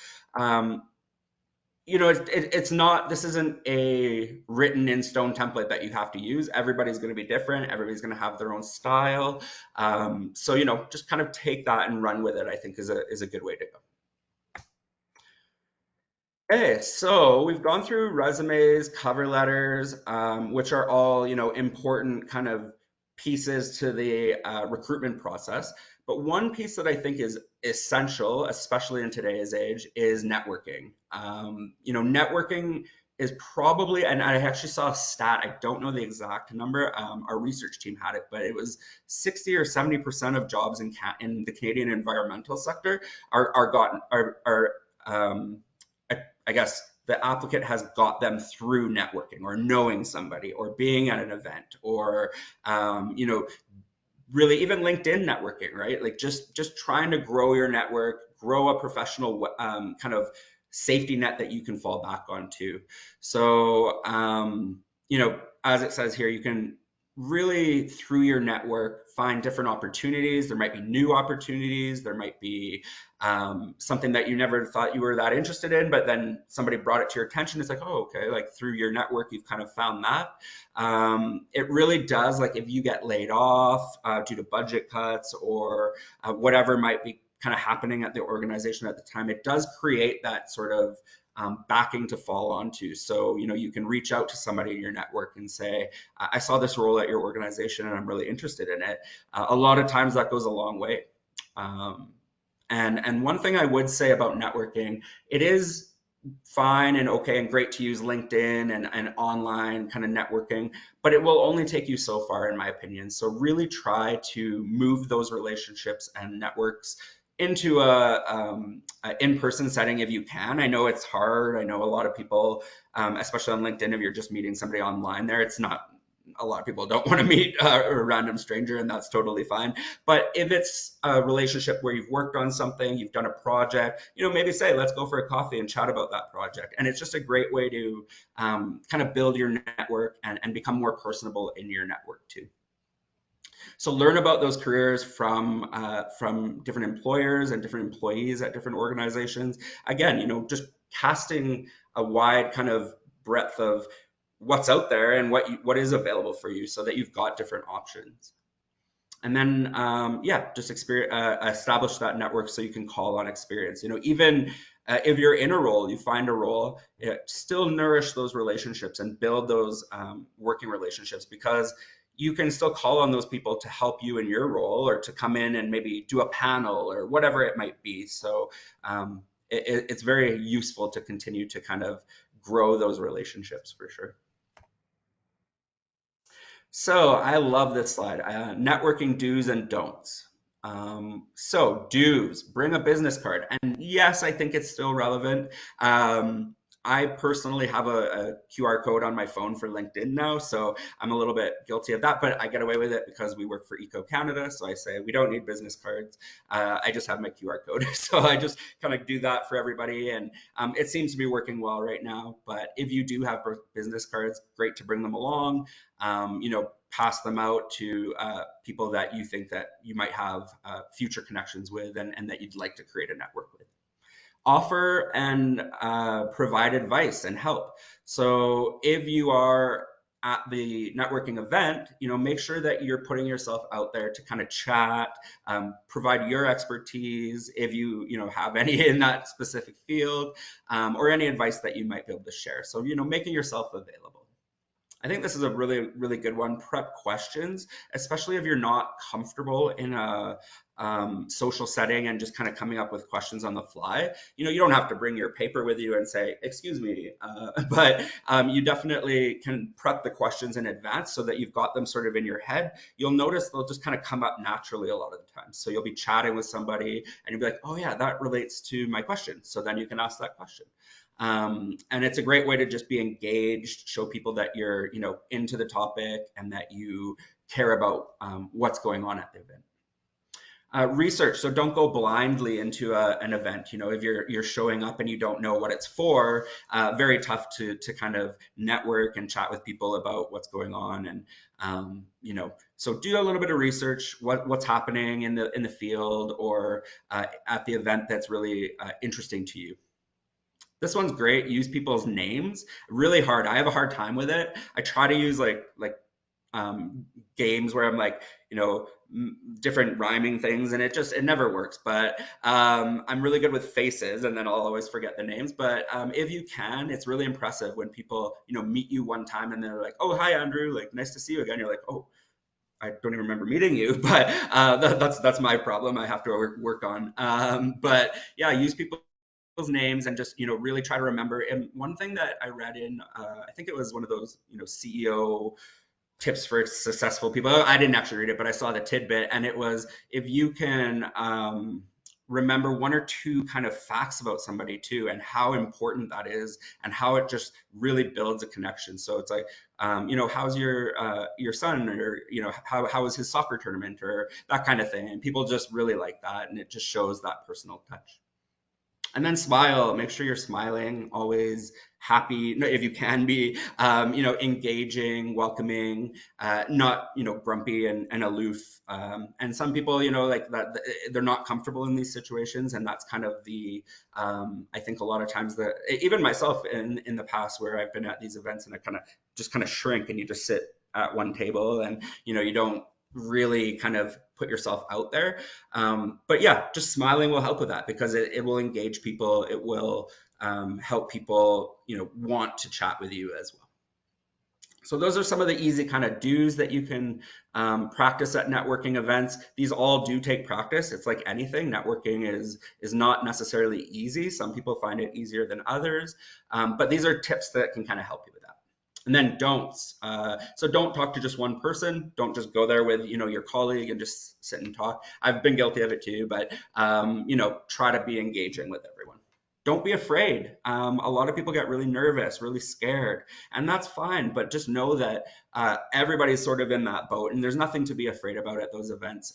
It's not, this isn't a written in stone template that you have to use. Everybody's going to be different. Everybody's going to have their own style. So, just kind of take that and run with it, I think is a good way to go. Okay, so we've gone through resumes, cover letters, which are all, important kind of pieces to the recruitment process. But one piece that I think is essential, especially in today's age, is networking. Networking is probably, and I actually saw a stat, I don't know the exact number, our research team had it, but it was 60 or 70% of jobs in the Canadian environmental sector I guess the applicant has got them through networking or knowing somebody or being at an event or, really even LinkedIn networking, right? Like just trying to grow your network, grow a professional kind of safety net that you can fall back onto. So, as it says here, you can really through your network find different opportunities. There might be new opportunities. There might be something that you never thought you were that interested in, but then somebody brought it to your attention. It's like, oh, okay, like through your network, you've kind of found that. It really does, like if you get laid off due to budget cuts or whatever might be kind of happening at the organization at the time, it does create that sort of backing to fall onto. So, you can reach out to somebody in your network and say, I saw this role at your organization and I'm really interested in it. A lot of times that goes a long way. And one thing I would say about networking, it is fine and okay and great to use LinkedIn and online kind of networking, but it will only take you so far, in my opinion. So really try to move those relationships and networks into a in-person setting if you can. I know it's hard. I know a lot of people, especially on LinkedIn, if you're just meeting somebody online there, it's not, a lot of people don't want to meet a random stranger, and that's totally fine. But if it's a relationship where you've worked on something, you've done a project, maybe say, let's go for a coffee and chat about that project. And it's just a great way to kind of build your network and become more personable in your network too. So learn about those careers from different employers and different employees at different organizations. Again, just casting a wide kind of breadth of what's out there and what is available for you, so that you've got different options. And then, just establish that network so you can call on experience. Even if you're in a role, you find a role, still nourish those relationships and build those working relationships, because you can still call on those people to help you in your role or to come in and maybe do a panel or whatever it might be. So it's very useful to continue to kind of grow those relationships for sure. So I love this slide. Networking do's and don'ts. So do's, bring a business card. And yes, I think it's still relevant. I personally have a QR code on my phone for LinkedIn now, so I'm a little bit guilty of that, but I get away with it because we work for Eco Canada. So I say we don't need business cards. I just have my QR code. So I just kind of do that for everybody. And it seems to be working well right now. But if you do have business cards, great to bring them along. Pass them out to people that you think that you might have future connections with and that you'd like to create a network with. Offer and provide advice and help. So if you are at the networking event, make sure that you're putting yourself out there to kind of chat, provide your expertise if you have any in that specific field, or any advice that you might be able to share. So making yourself available. I think this is a really, really good one. Prep questions, especially if you're not comfortable in a social setting and just kind of coming up with questions on the fly. You don't have to bring your paper with you and say, excuse me, but you definitely can prep the questions in advance so that you've got them sort of in your head. You'll notice they'll just kind of come up naturally a lot of the time. So you'll be chatting with somebody and you'll be like, oh yeah, that relates to my question. So then you can ask that question. And it's a great way to just be engaged, show people that you're, into the topic and that you care about what's going on at the event. Research. So don't go blindly into an event. If you're showing up and you don't know what it's for, very tough to kind of network and chat with people about what's going on. And so do a little bit of research. What's happening in the field or at the event that's really interesting to you. This one's great. Use people's names. Really hard. I have a hard time with it. I try to use like games where I'm like, different rhyming things, and it never works. But I'm really good with faces, and then I'll always forget the names. But if you can, it's really impressive when people meet you one time and they're like, oh, hi Andrew, like nice to see you again. You're like, oh, I don't even remember meeting you, but that's my problem. I have to work on. But yeah, use people's names and just really try to remember. And one thing that I read in I think it was one of those CEO tips for successful people. I didn't actually read it, but I saw the tidbit, and it was if you can remember one or two kind of facts about somebody too, and how important that is, and how it just really builds a connection. So it's like, how's your son, or how was his soccer tournament, or that kind of thing. And people just really like that, and it just shows that personal touch. And then smile. Make sure you're smiling, always happy, if you can be, engaging, welcoming, not, grumpy and aloof. And some people, like that, they're not comfortable in these situations, and that's kind of the, I think a lot of times that even myself in the past where I've been at these events and I kind of shrink and you just sit at one table and you don't really kind of put yourself out there. But yeah, just smiling will help with that because it will engage people. It will help people, want to chat with you as well. So those are some of the easy kind of do's that you can practice at networking events. These all do take practice. It's like anything. Networking is not necessarily easy. Some people find it easier than others. But these are tips that can kind of help you with that. And then don'ts. So don't talk to just one person. Don't just go there with your colleague and just sit and talk. I've been guilty of it too, but try to be engaging with everyone. Don't be afraid. A lot of people get really nervous, really scared, and that's fine. But just know that everybody's sort of in that boat, and there's nothing to be afraid about at those events.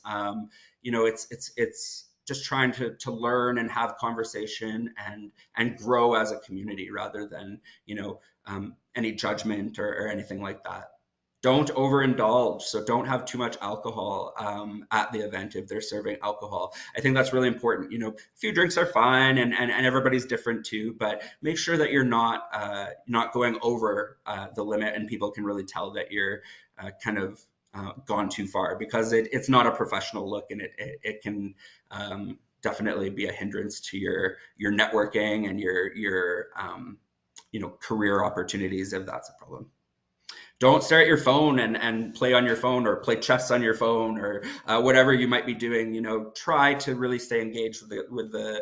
It's just trying to learn and have conversation and grow as a community rather than any judgment or anything like that. Don't overindulge. So don't have too much alcohol at the event if they're serving alcohol. I think that's really important. A few drinks are fine, and everybody's different too. But make sure that you're not going over the limit, and people can really tell that you're kind of gone too far because it's not a professional look, and it can definitely be a hindrance to your networking and your career opportunities if that's a problem. Don't stare at your phone and play on your phone or play chess on your phone or whatever you might be doing. Try to really stay engaged with the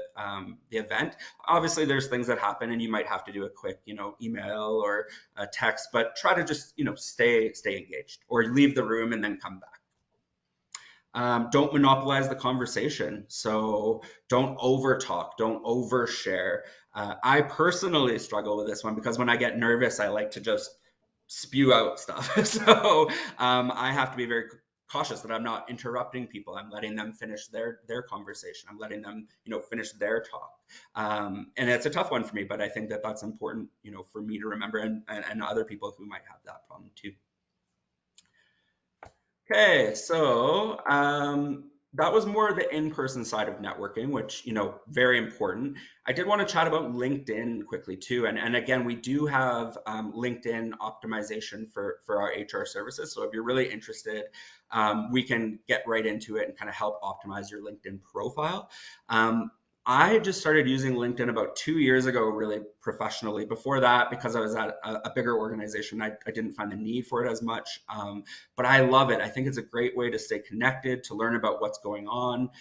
event. Obviously, there's things that happen and you might have to do a quick, email or a text, but try to just, stay engaged or leave the room and then come back. Don't monopolize the conversation. So don't over talk, don't overshare. I personally struggle with this one because when I get nervous, I like to just spew out stuff. So I have to be very cautious that I'm not interrupting people. I'm letting them finish their conversation. I'm letting them, finish their talk. And it's a tough one for me, but I think that that's important, for me to remember and other people who might have that problem too. Okay, so that was more the in-person side of networking, which, very important. I did want to chat about LinkedIn quickly too. And again, we do have LinkedIn optimization for our HR services. So if you're really interested, we can get right into it and kind of help optimize your LinkedIn profile. I just started using LinkedIn about 2 years ago, really professionally. Before that, because I was at a bigger organization, I didn't find the need for it as much. But I love it. I think it's a great way to stay connected, to learn about what's going on,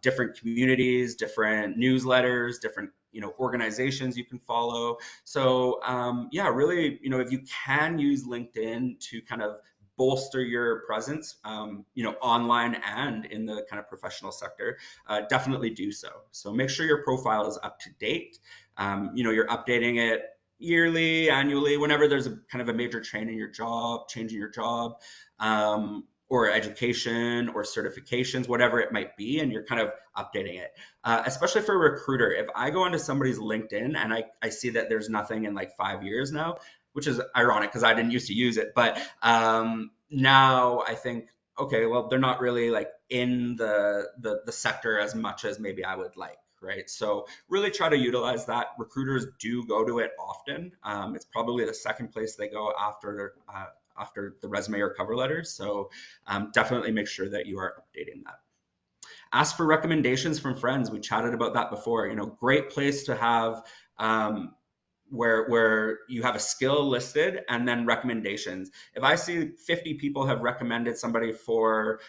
different communities, different newsletters, different organizations you can follow. So yeah, really, if you can use LinkedIn to kind of bolster your presence, online and in the kind of professional sector, definitely do so. So make sure your profile is up to date. You're updating it yearly, annually, whenever there's a kind of a major change in your job, or education or certifications, whatever it might be, and you're kind of updating it. Especially for a recruiter, if I go onto somebody's LinkedIn and I see that there's nothing in like 5 years now, which is ironic because I didn't used to use it, but now I think, okay, well, they're not really like in the sector as much as maybe I would like, right? So really try to utilize that. Recruiters do go to it often. It's probably the second place they go after the resume or cover letters. So definitely make sure that you are updating that. Ask for recommendations from friends. We chatted about that before. Great place to have where you have a skill listed and then recommendations. If I see 50 people have recommended somebody for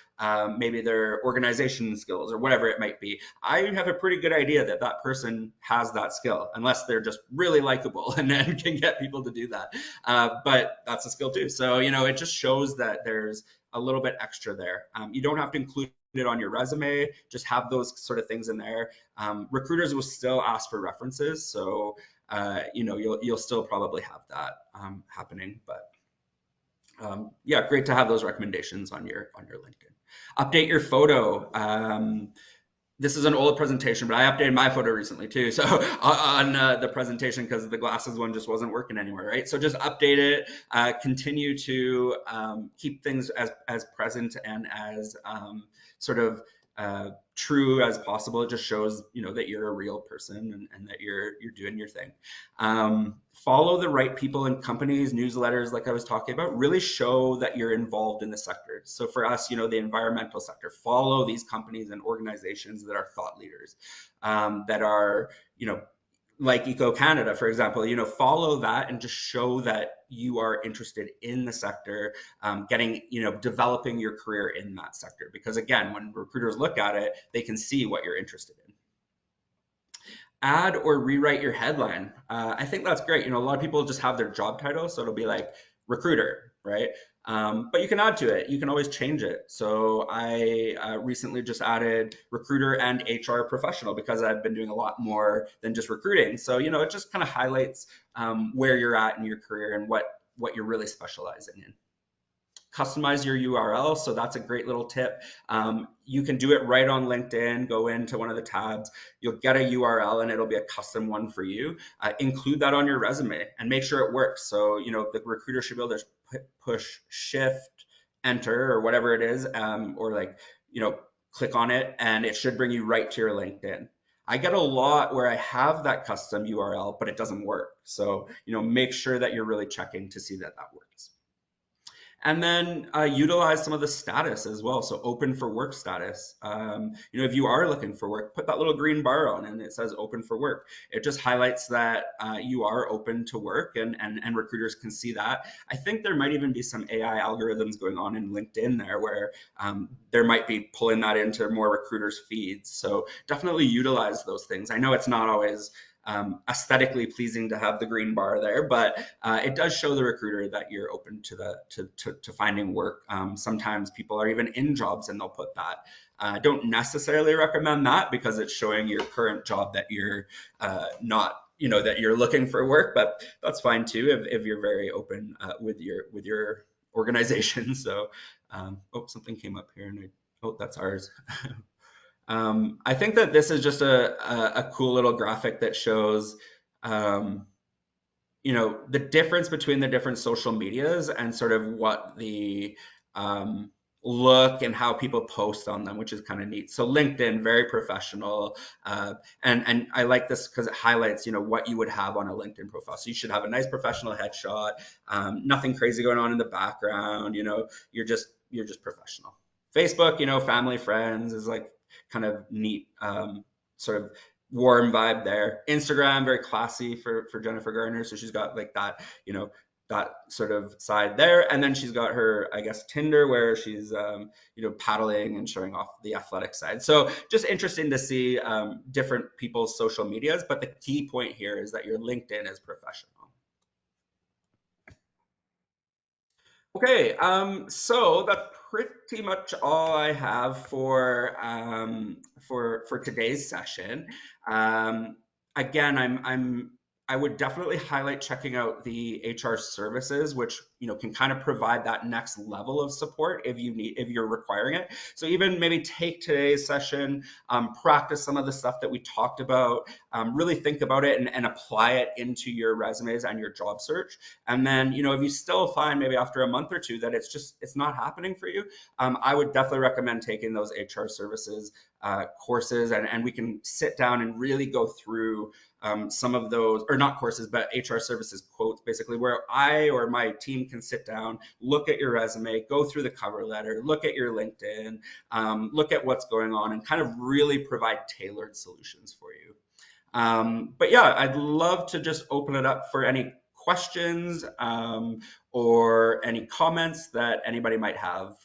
maybe their organization skills or whatever it might be, I have a pretty good idea that that person has that skill, unless they're just really likable and then can get people to do that. But that's a skill too. So, it just shows that there's a little bit extra there. You don't have to include it on your resume, just have those sort of things in there. Recruiters will still ask for references. So you'll still probably have that happening, but yeah, great to have those recommendations on your LinkedIn. Update your photo. This is an old presentation, but I updated my photo recently too. So on the presentation, because the glasses one just wasn't working anymore, right? So just update it. Continue to keep things as present and as sort of true as possible. It just shows that you're a real person and that you're doing your thing. Follow the right people in companies, newsletters, like I was talking about. Really show that you're involved in the sector. So for us, the environmental sector, follow these companies and organizations that are thought leaders, that are like Eco Canada, for example. Follow that and just show that you are interested in the sector, developing your career in that sector. Because again, when recruiters look at it, they can see what you're interested in. Add or rewrite your headline. I think that's great. A lot of people just have their job title, so it'll be like recruiter, right? But you can add to it. You can always change it. So I recently just added recruiter and HR professional because I've been doing a lot more than just recruiting. So, it just kind of highlights where you're at in your career and what you're really specializing in. Customize your URL. So that's a great little tip. You can do it right on LinkedIn. Go into one of the tabs. You'll get a URL and it'll be a custom one for you. Include that on your resume and make sure it works. So, the recruiter should be able to push shift, enter, or whatever it is, or click on it and it should bring you right to your LinkedIn. I get a lot where I have that custom URL, but it doesn't work. So, make sure that you're really checking to see that that works. And then utilize some of the status as well. So open for work status. If you are looking for work, put that little green bar on and it says open for work. It just highlights that you are open to work, and recruiters can see that. I think there might even be some AI algorithms going on in LinkedIn there where there might be pulling that into more recruiters' feeds. So definitely utilize those things. I know it's not always aesthetically pleasing to have the green bar there, but it does show the recruiter that you're open to finding work. Sometimes people are even in jobs and they'll put that. Don't necessarily recommend that because it's showing your current job that you're not, that you're looking for work, but that's fine too if you're very open with your organization. So, something came up here, and that's ours. I think that this is just a cool little graphic that shows, um, the difference between the different social medias and sort of what the look and how people post on them, which is kind of neat. So LinkedIn, very professional, and I like this because it highlights, what you would have on a LinkedIn profile. So you should have a nice professional headshot, nothing crazy going on in the background. You're just professional. Facebook, family, friends is like kind of neat, sort of warm vibe there. Instagram, very classy for Jennifer Garner. So she's got like that, that sort of side there. And then she's got her, I guess, Tinder, where she's, paddling and showing off the athletic side. So just interesting to see different people's social medias. But the key point here is that your LinkedIn is professional. Okay, so that's pretty much all I have for today's session. Um, Again, I would definitely highlight checking out the HR services, which can kind of provide that next level of support if you're requiring it. So even maybe take today's session, practice some of the stuff that we talked about, really think about it and apply it into your resumes and your job search. And then, if you still find maybe after a month or two that it's not happening for you, I would definitely recommend taking those HR services courses, and we can sit down and really go through some of those, or not courses, but HR services quotes, basically, where I or my team can sit down, look at your resume, go through the cover letter, look at your LinkedIn, look at what's going on, and kind of really provide tailored solutions for you. But yeah, I'd love to just open it up for any questions or any comments that anybody might have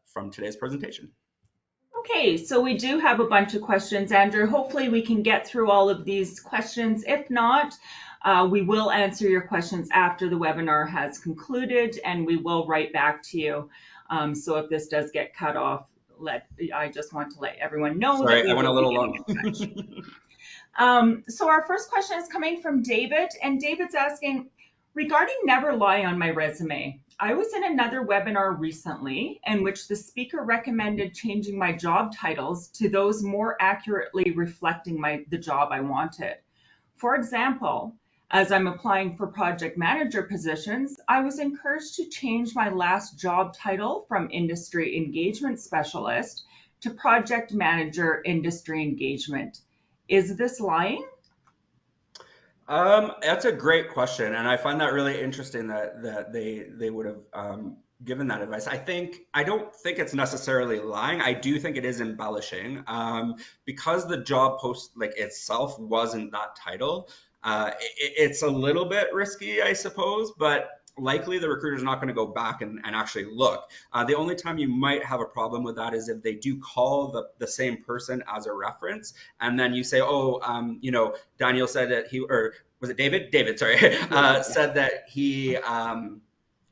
from today's presentation. Okay, so we do have a bunch of questions, Andrew. Hopefully we can get through all of these questions. If not, we will answer your questions after the webinar has concluded, and we will write back to you. So if this does get cut off, I just want to let everyone know that Sorry, we I went a will be little getting long. in touch. So our first question is coming from David, and David's asking, regarding never lie on my resume, I was in another webinar recently in which the speaker recommended changing my job titles to those more accurately reflecting the job I wanted. For example, as I'm applying for project manager positions, I was encouraged to change my last job title from industry engagement specialist to project manager industry engagement. Is this lying? That's a great question, and I find that really interesting that they would have given that advice. I don't think it's necessarily lying. I do think it is embellishing, because the job post like itself wasn't that title. It's a little bit risky, I suppose, but likely the recruiter's not going to go back and actually look. The only time you might have a problem with that is if they do call the same person as a reference, and then you say, oh, Daniel said that or was it David? David, sorry, said that he,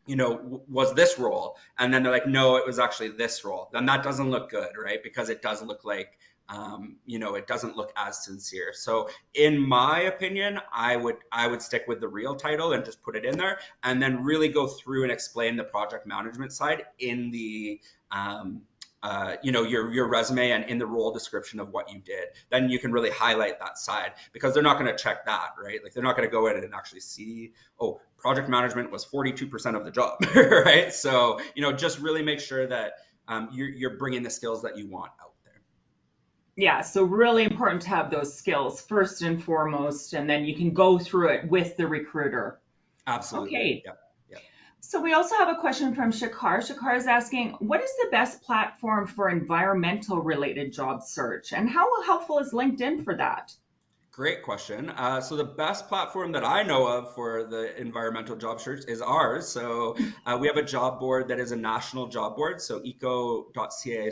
was this role, and then they're like, no, it was actually this role. Then that doesn't look good, right? Because it does look like, it doesn't look as sincere. So in my opinion, I would stick with the real title and just put it in there, and then really go through and explain the project management side in the your resume and in the role description of what you did. Then you can really highlight that side, because they're not going to check that, right? Like they're not going to go in and actually see, oh, project management was 42% of the job, right? So just really make sure that you're bringing the skills that you want out there. Yeah, so really important to have those skills first and foremost, and then you can go through it with the recruiter. Absolutely. Okay. Yeah. Yeah. So we also have a question from Shakar. Shakar is asking, what is the best platform for environmental related job search? And how helpful is LinkedIn for that? Great question. So the best platform that I know of for the environmental job search is ours. So we have a job board that is a national job board. So eco.ca/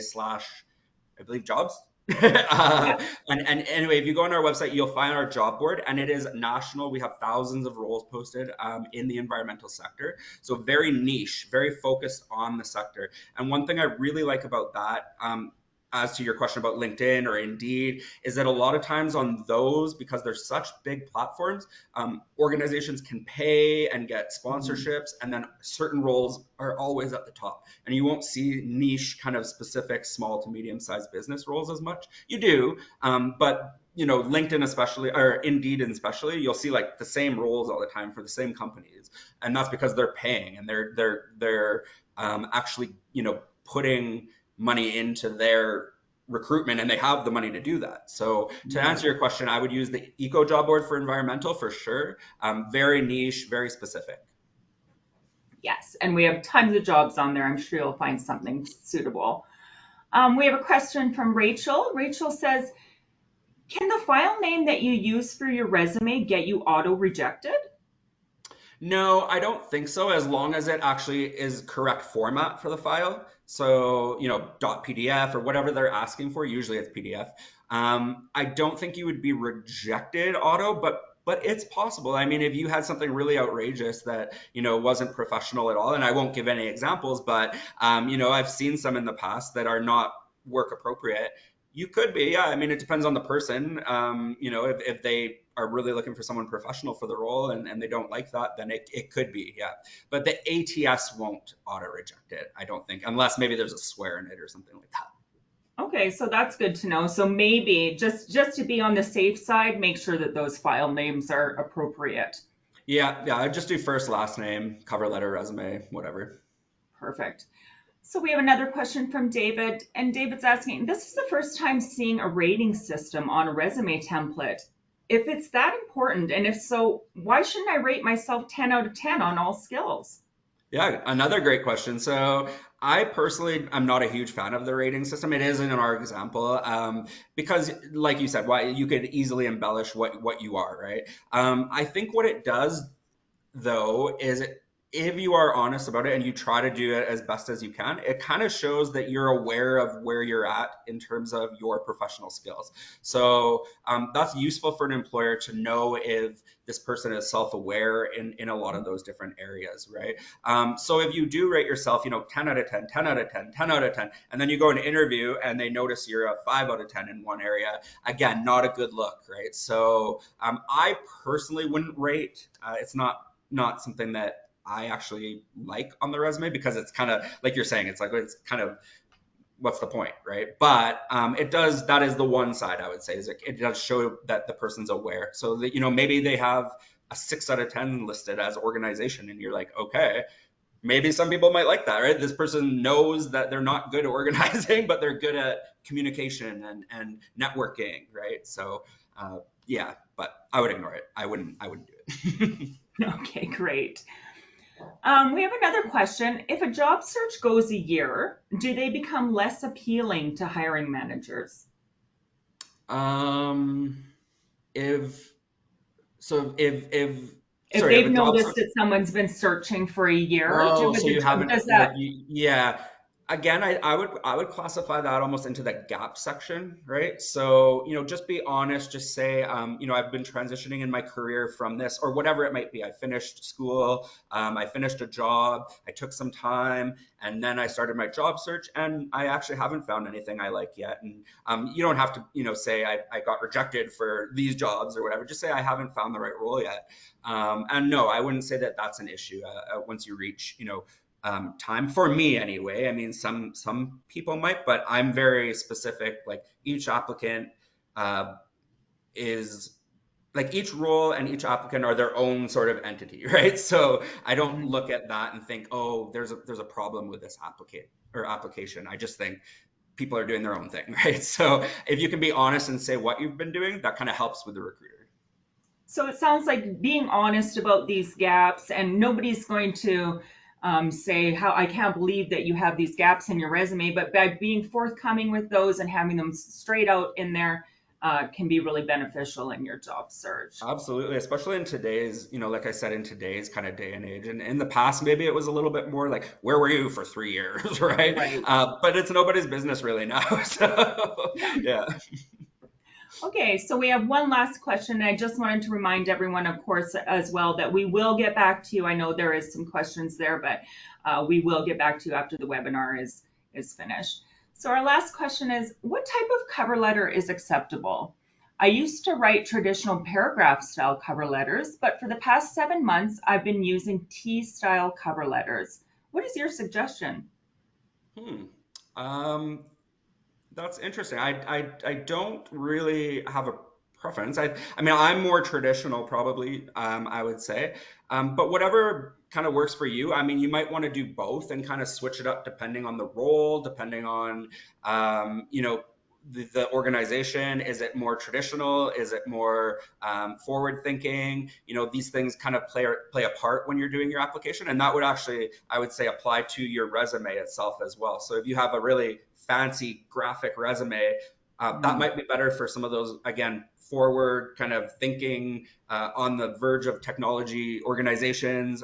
I believe jobs. Yeah. And anyway, if you go on our website, you'll find our job board, and it is national. We have thousands of roles posted in the environmental sector. So very niche, very focused on the sector. And one thing I really like about that, as to your question about LinkedIn or Indeed, is that a lot of times on those, because they're such big platforms, organizations can pay and get Mhm. sponsorships, and then certain roles are always at the top. And you won't see niche kind of specific small to medium sized business roles as much. You do, but LinkedIn especially, or Indeed especially, you'll see like the same roles all the time for the same companies, and that's because they're paying and they're actually putting money into their recruitment, and they have the money to do that. So to answer your question, I would use the eco job board for environmental for sure. Very niche, very specific. Yes, and we have tons of jobs on there. I'm sure you'll find something suitable. We have a question from Rachel. Rachel says, can the file name that you use for your resume get you auto rejected? No, I don't think so, as long as it actually is correct format for the file. So, .pdf or whatever they're asking for, usually it's PDF. I don't think you would be rejected auto, but it's possible. I mean, if you had something really outrageous that, wasn't professional at all, and I won't give any examples, but I've seen some in the past that are not work appropriate. You could be, yeah. I mean, it depends on the person. If they are really looking for someone professional for the role and they don't like that, then it could be, yeah. But the ATS won't auto reject it, I don't think, unless maybe there's a swear in it or something like that. Okay, so that's good to know. So maybe just to be on the safe side, make sure that those file names are appropriate. Yeah, yeah. I just do first, last name, cover letter, resume, whatever. Perfect. So we have another question from David, and David's asking, this is the first time seeing a rating system on a resume template. If it's that important, and if so, why shouldn't I rate myself 10 out of 10 on all skills? Yeah, another great question. So I personally am not a huge fan of the rating system. It is in our example, because, like you said, why you could easily embellish what you are, right? I think what it does though is, if you are honest about it and you try to do it as best as you can, it kind of shows that you're aware of where you're at in terms of your professional skills. So that's useful for an employer to know if this person is self-aware in a lot of those different areas, right? So if you do rate yourself, 10 out of 10, 10 out of 10, 10 out of 10, and then you go and interview and they notice you're a 5 out of 10 in one area, again, not a good look, right? So I personally wouldn't rate. It's not something that I actually like on the resume, because it's kind of like you're saying, it's kind of, what's the point, right? But that is the one side I would say, is it does show that the person's aware, so that maybe they have a 6 out of 10 listed as organization, and you're like, okay, maybe some people might like that, right? This person knows that they're not good at organizing, but they're good at communication and networking, right? So yeah, but I would ignore it. I wouldn't do it. Okay, great. We have another question. If a job search goes a year, do they become less appealing to hiring managers? Um, if if If sorry, if they've a job noticed search. that someone's been searching for a year, Oh, so you haven't, does like, that? yeah. Again, I would classify that almost into the gap section, right? So, just be honest, just say, I've been transitioning in my career from this or whatever it might be. I finished school, I finished a job, I took some time, and then I started my job search, and I actually haven't found anything I like yet. And you don't have to, say I got rejected for these jobs or whatever. Just say I haven't found the right role yet. And no, I wouldn't say that that's an issue once you reach, time, for me anyway. I mean, some people might, but I'm very specific. Like, each applicant uh, is like, each role and each applicant are their own sort of entity, right? So I don't Mhm. look at that and think, oh, there's a problem with this applicant or application. I just think people are doing their own thing, right? So if you can be honest and say what you've been doing, that kind of helps with the recruiter. So it sounds like being honest about these gaps, and nobody's going to say how I can't believe that you have these gaps in your resume, but by being forthcoming with those and having them straight out in there can be really beneficial in your job search. Absolutely, especially in today's, like I said, in today's kind of day and age. And in the past, maybe it was a little bit more like, where were you for 3 years, right? Right. But it's nobody's business really now. So, Yeah. yeah. Okay, so we have one last question. I just wanted to remind everyone, of course, as well, that we will get back to you. I know there is some questions there, but we will get back to you after the webinar is finished. So our last question is, what type of cover letter is acceptable? I used to write traditional paragraph style cover letters, but for the past 7 months, I've been using T-style cover letters. What is your suggestion? Hmm. Um, That's interesting. I don't really have a preference. I mean, I'm more traditional probably, I would say. But whatever kind of works for you. I mean, you might want to do both and kind of switch it up depending on the role, depending on, the organization. Is it more traditional? Is it more forward thinking? These things kind of play a part when you're doing your application, and that would actually, I would say, apply to your resume itself as well. So if you have a really fancy graphic resume, that Mm, might be better for some of those, again, forward kind of thinking, on the verge of technology organizations.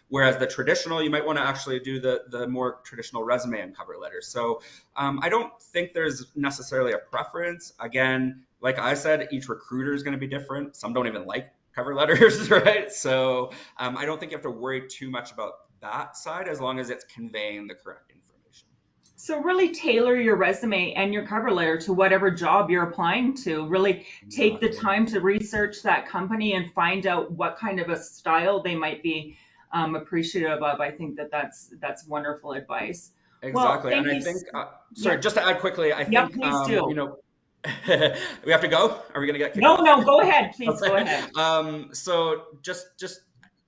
Whereas the traditional, you might want to actually do the more traditional resume and cover letters. So I don't think there's necessarily a preference. Again, like I said, each recruiter is going to be different. Some don't even like cover letters, right? So I don't think you have to worry too much about that side as long as it's conveying the correct information. So really tailor your resume and your cover letter to whatever job you're applying to. Really take the Exactly. time to research that company and find out what kind of a style they might be appreciative of. I think that that's wonderful advice. Well, Exactly. And thank I you. think, sorry, Yeah, just to add quickly, I yeah, think, please do. we have to go. Are we going to get kicked No, off? no, go ahead. Please go Okay. ahead. So just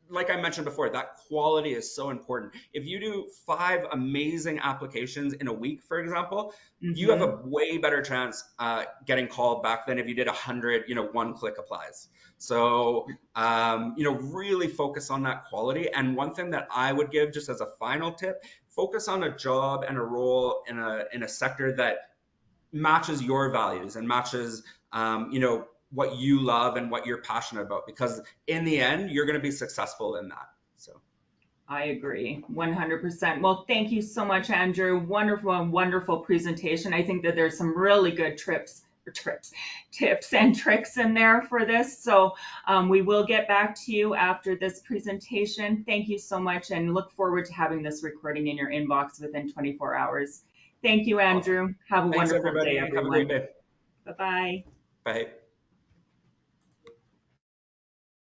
like I mentioned before, that quality is so important. If you do 5 amazing applications in a week, for example, you have Hmm. a way better chance getting called back than if you did 100, one-click applies. So, really focus on that quality. And one thing that I would give just as a final tip, focus on a job and a role in a sector that matches your values and matches, what you love and what you're passionate about, because in the end you're going to be successful in that. So I agree 100%. Well, thank you so much, Andrew. Wonderful, wonderful presentation. I think that there's some really good tips and tricks in there for this. So we will get back to you after this presentation. Thank you so much and look forward to having this recording in your inbox within 24 hours. Thank you, awesome. Andrew. Have a Thanks wonderful day, everybody, have a great everyone. day. Bye-bye. Bye.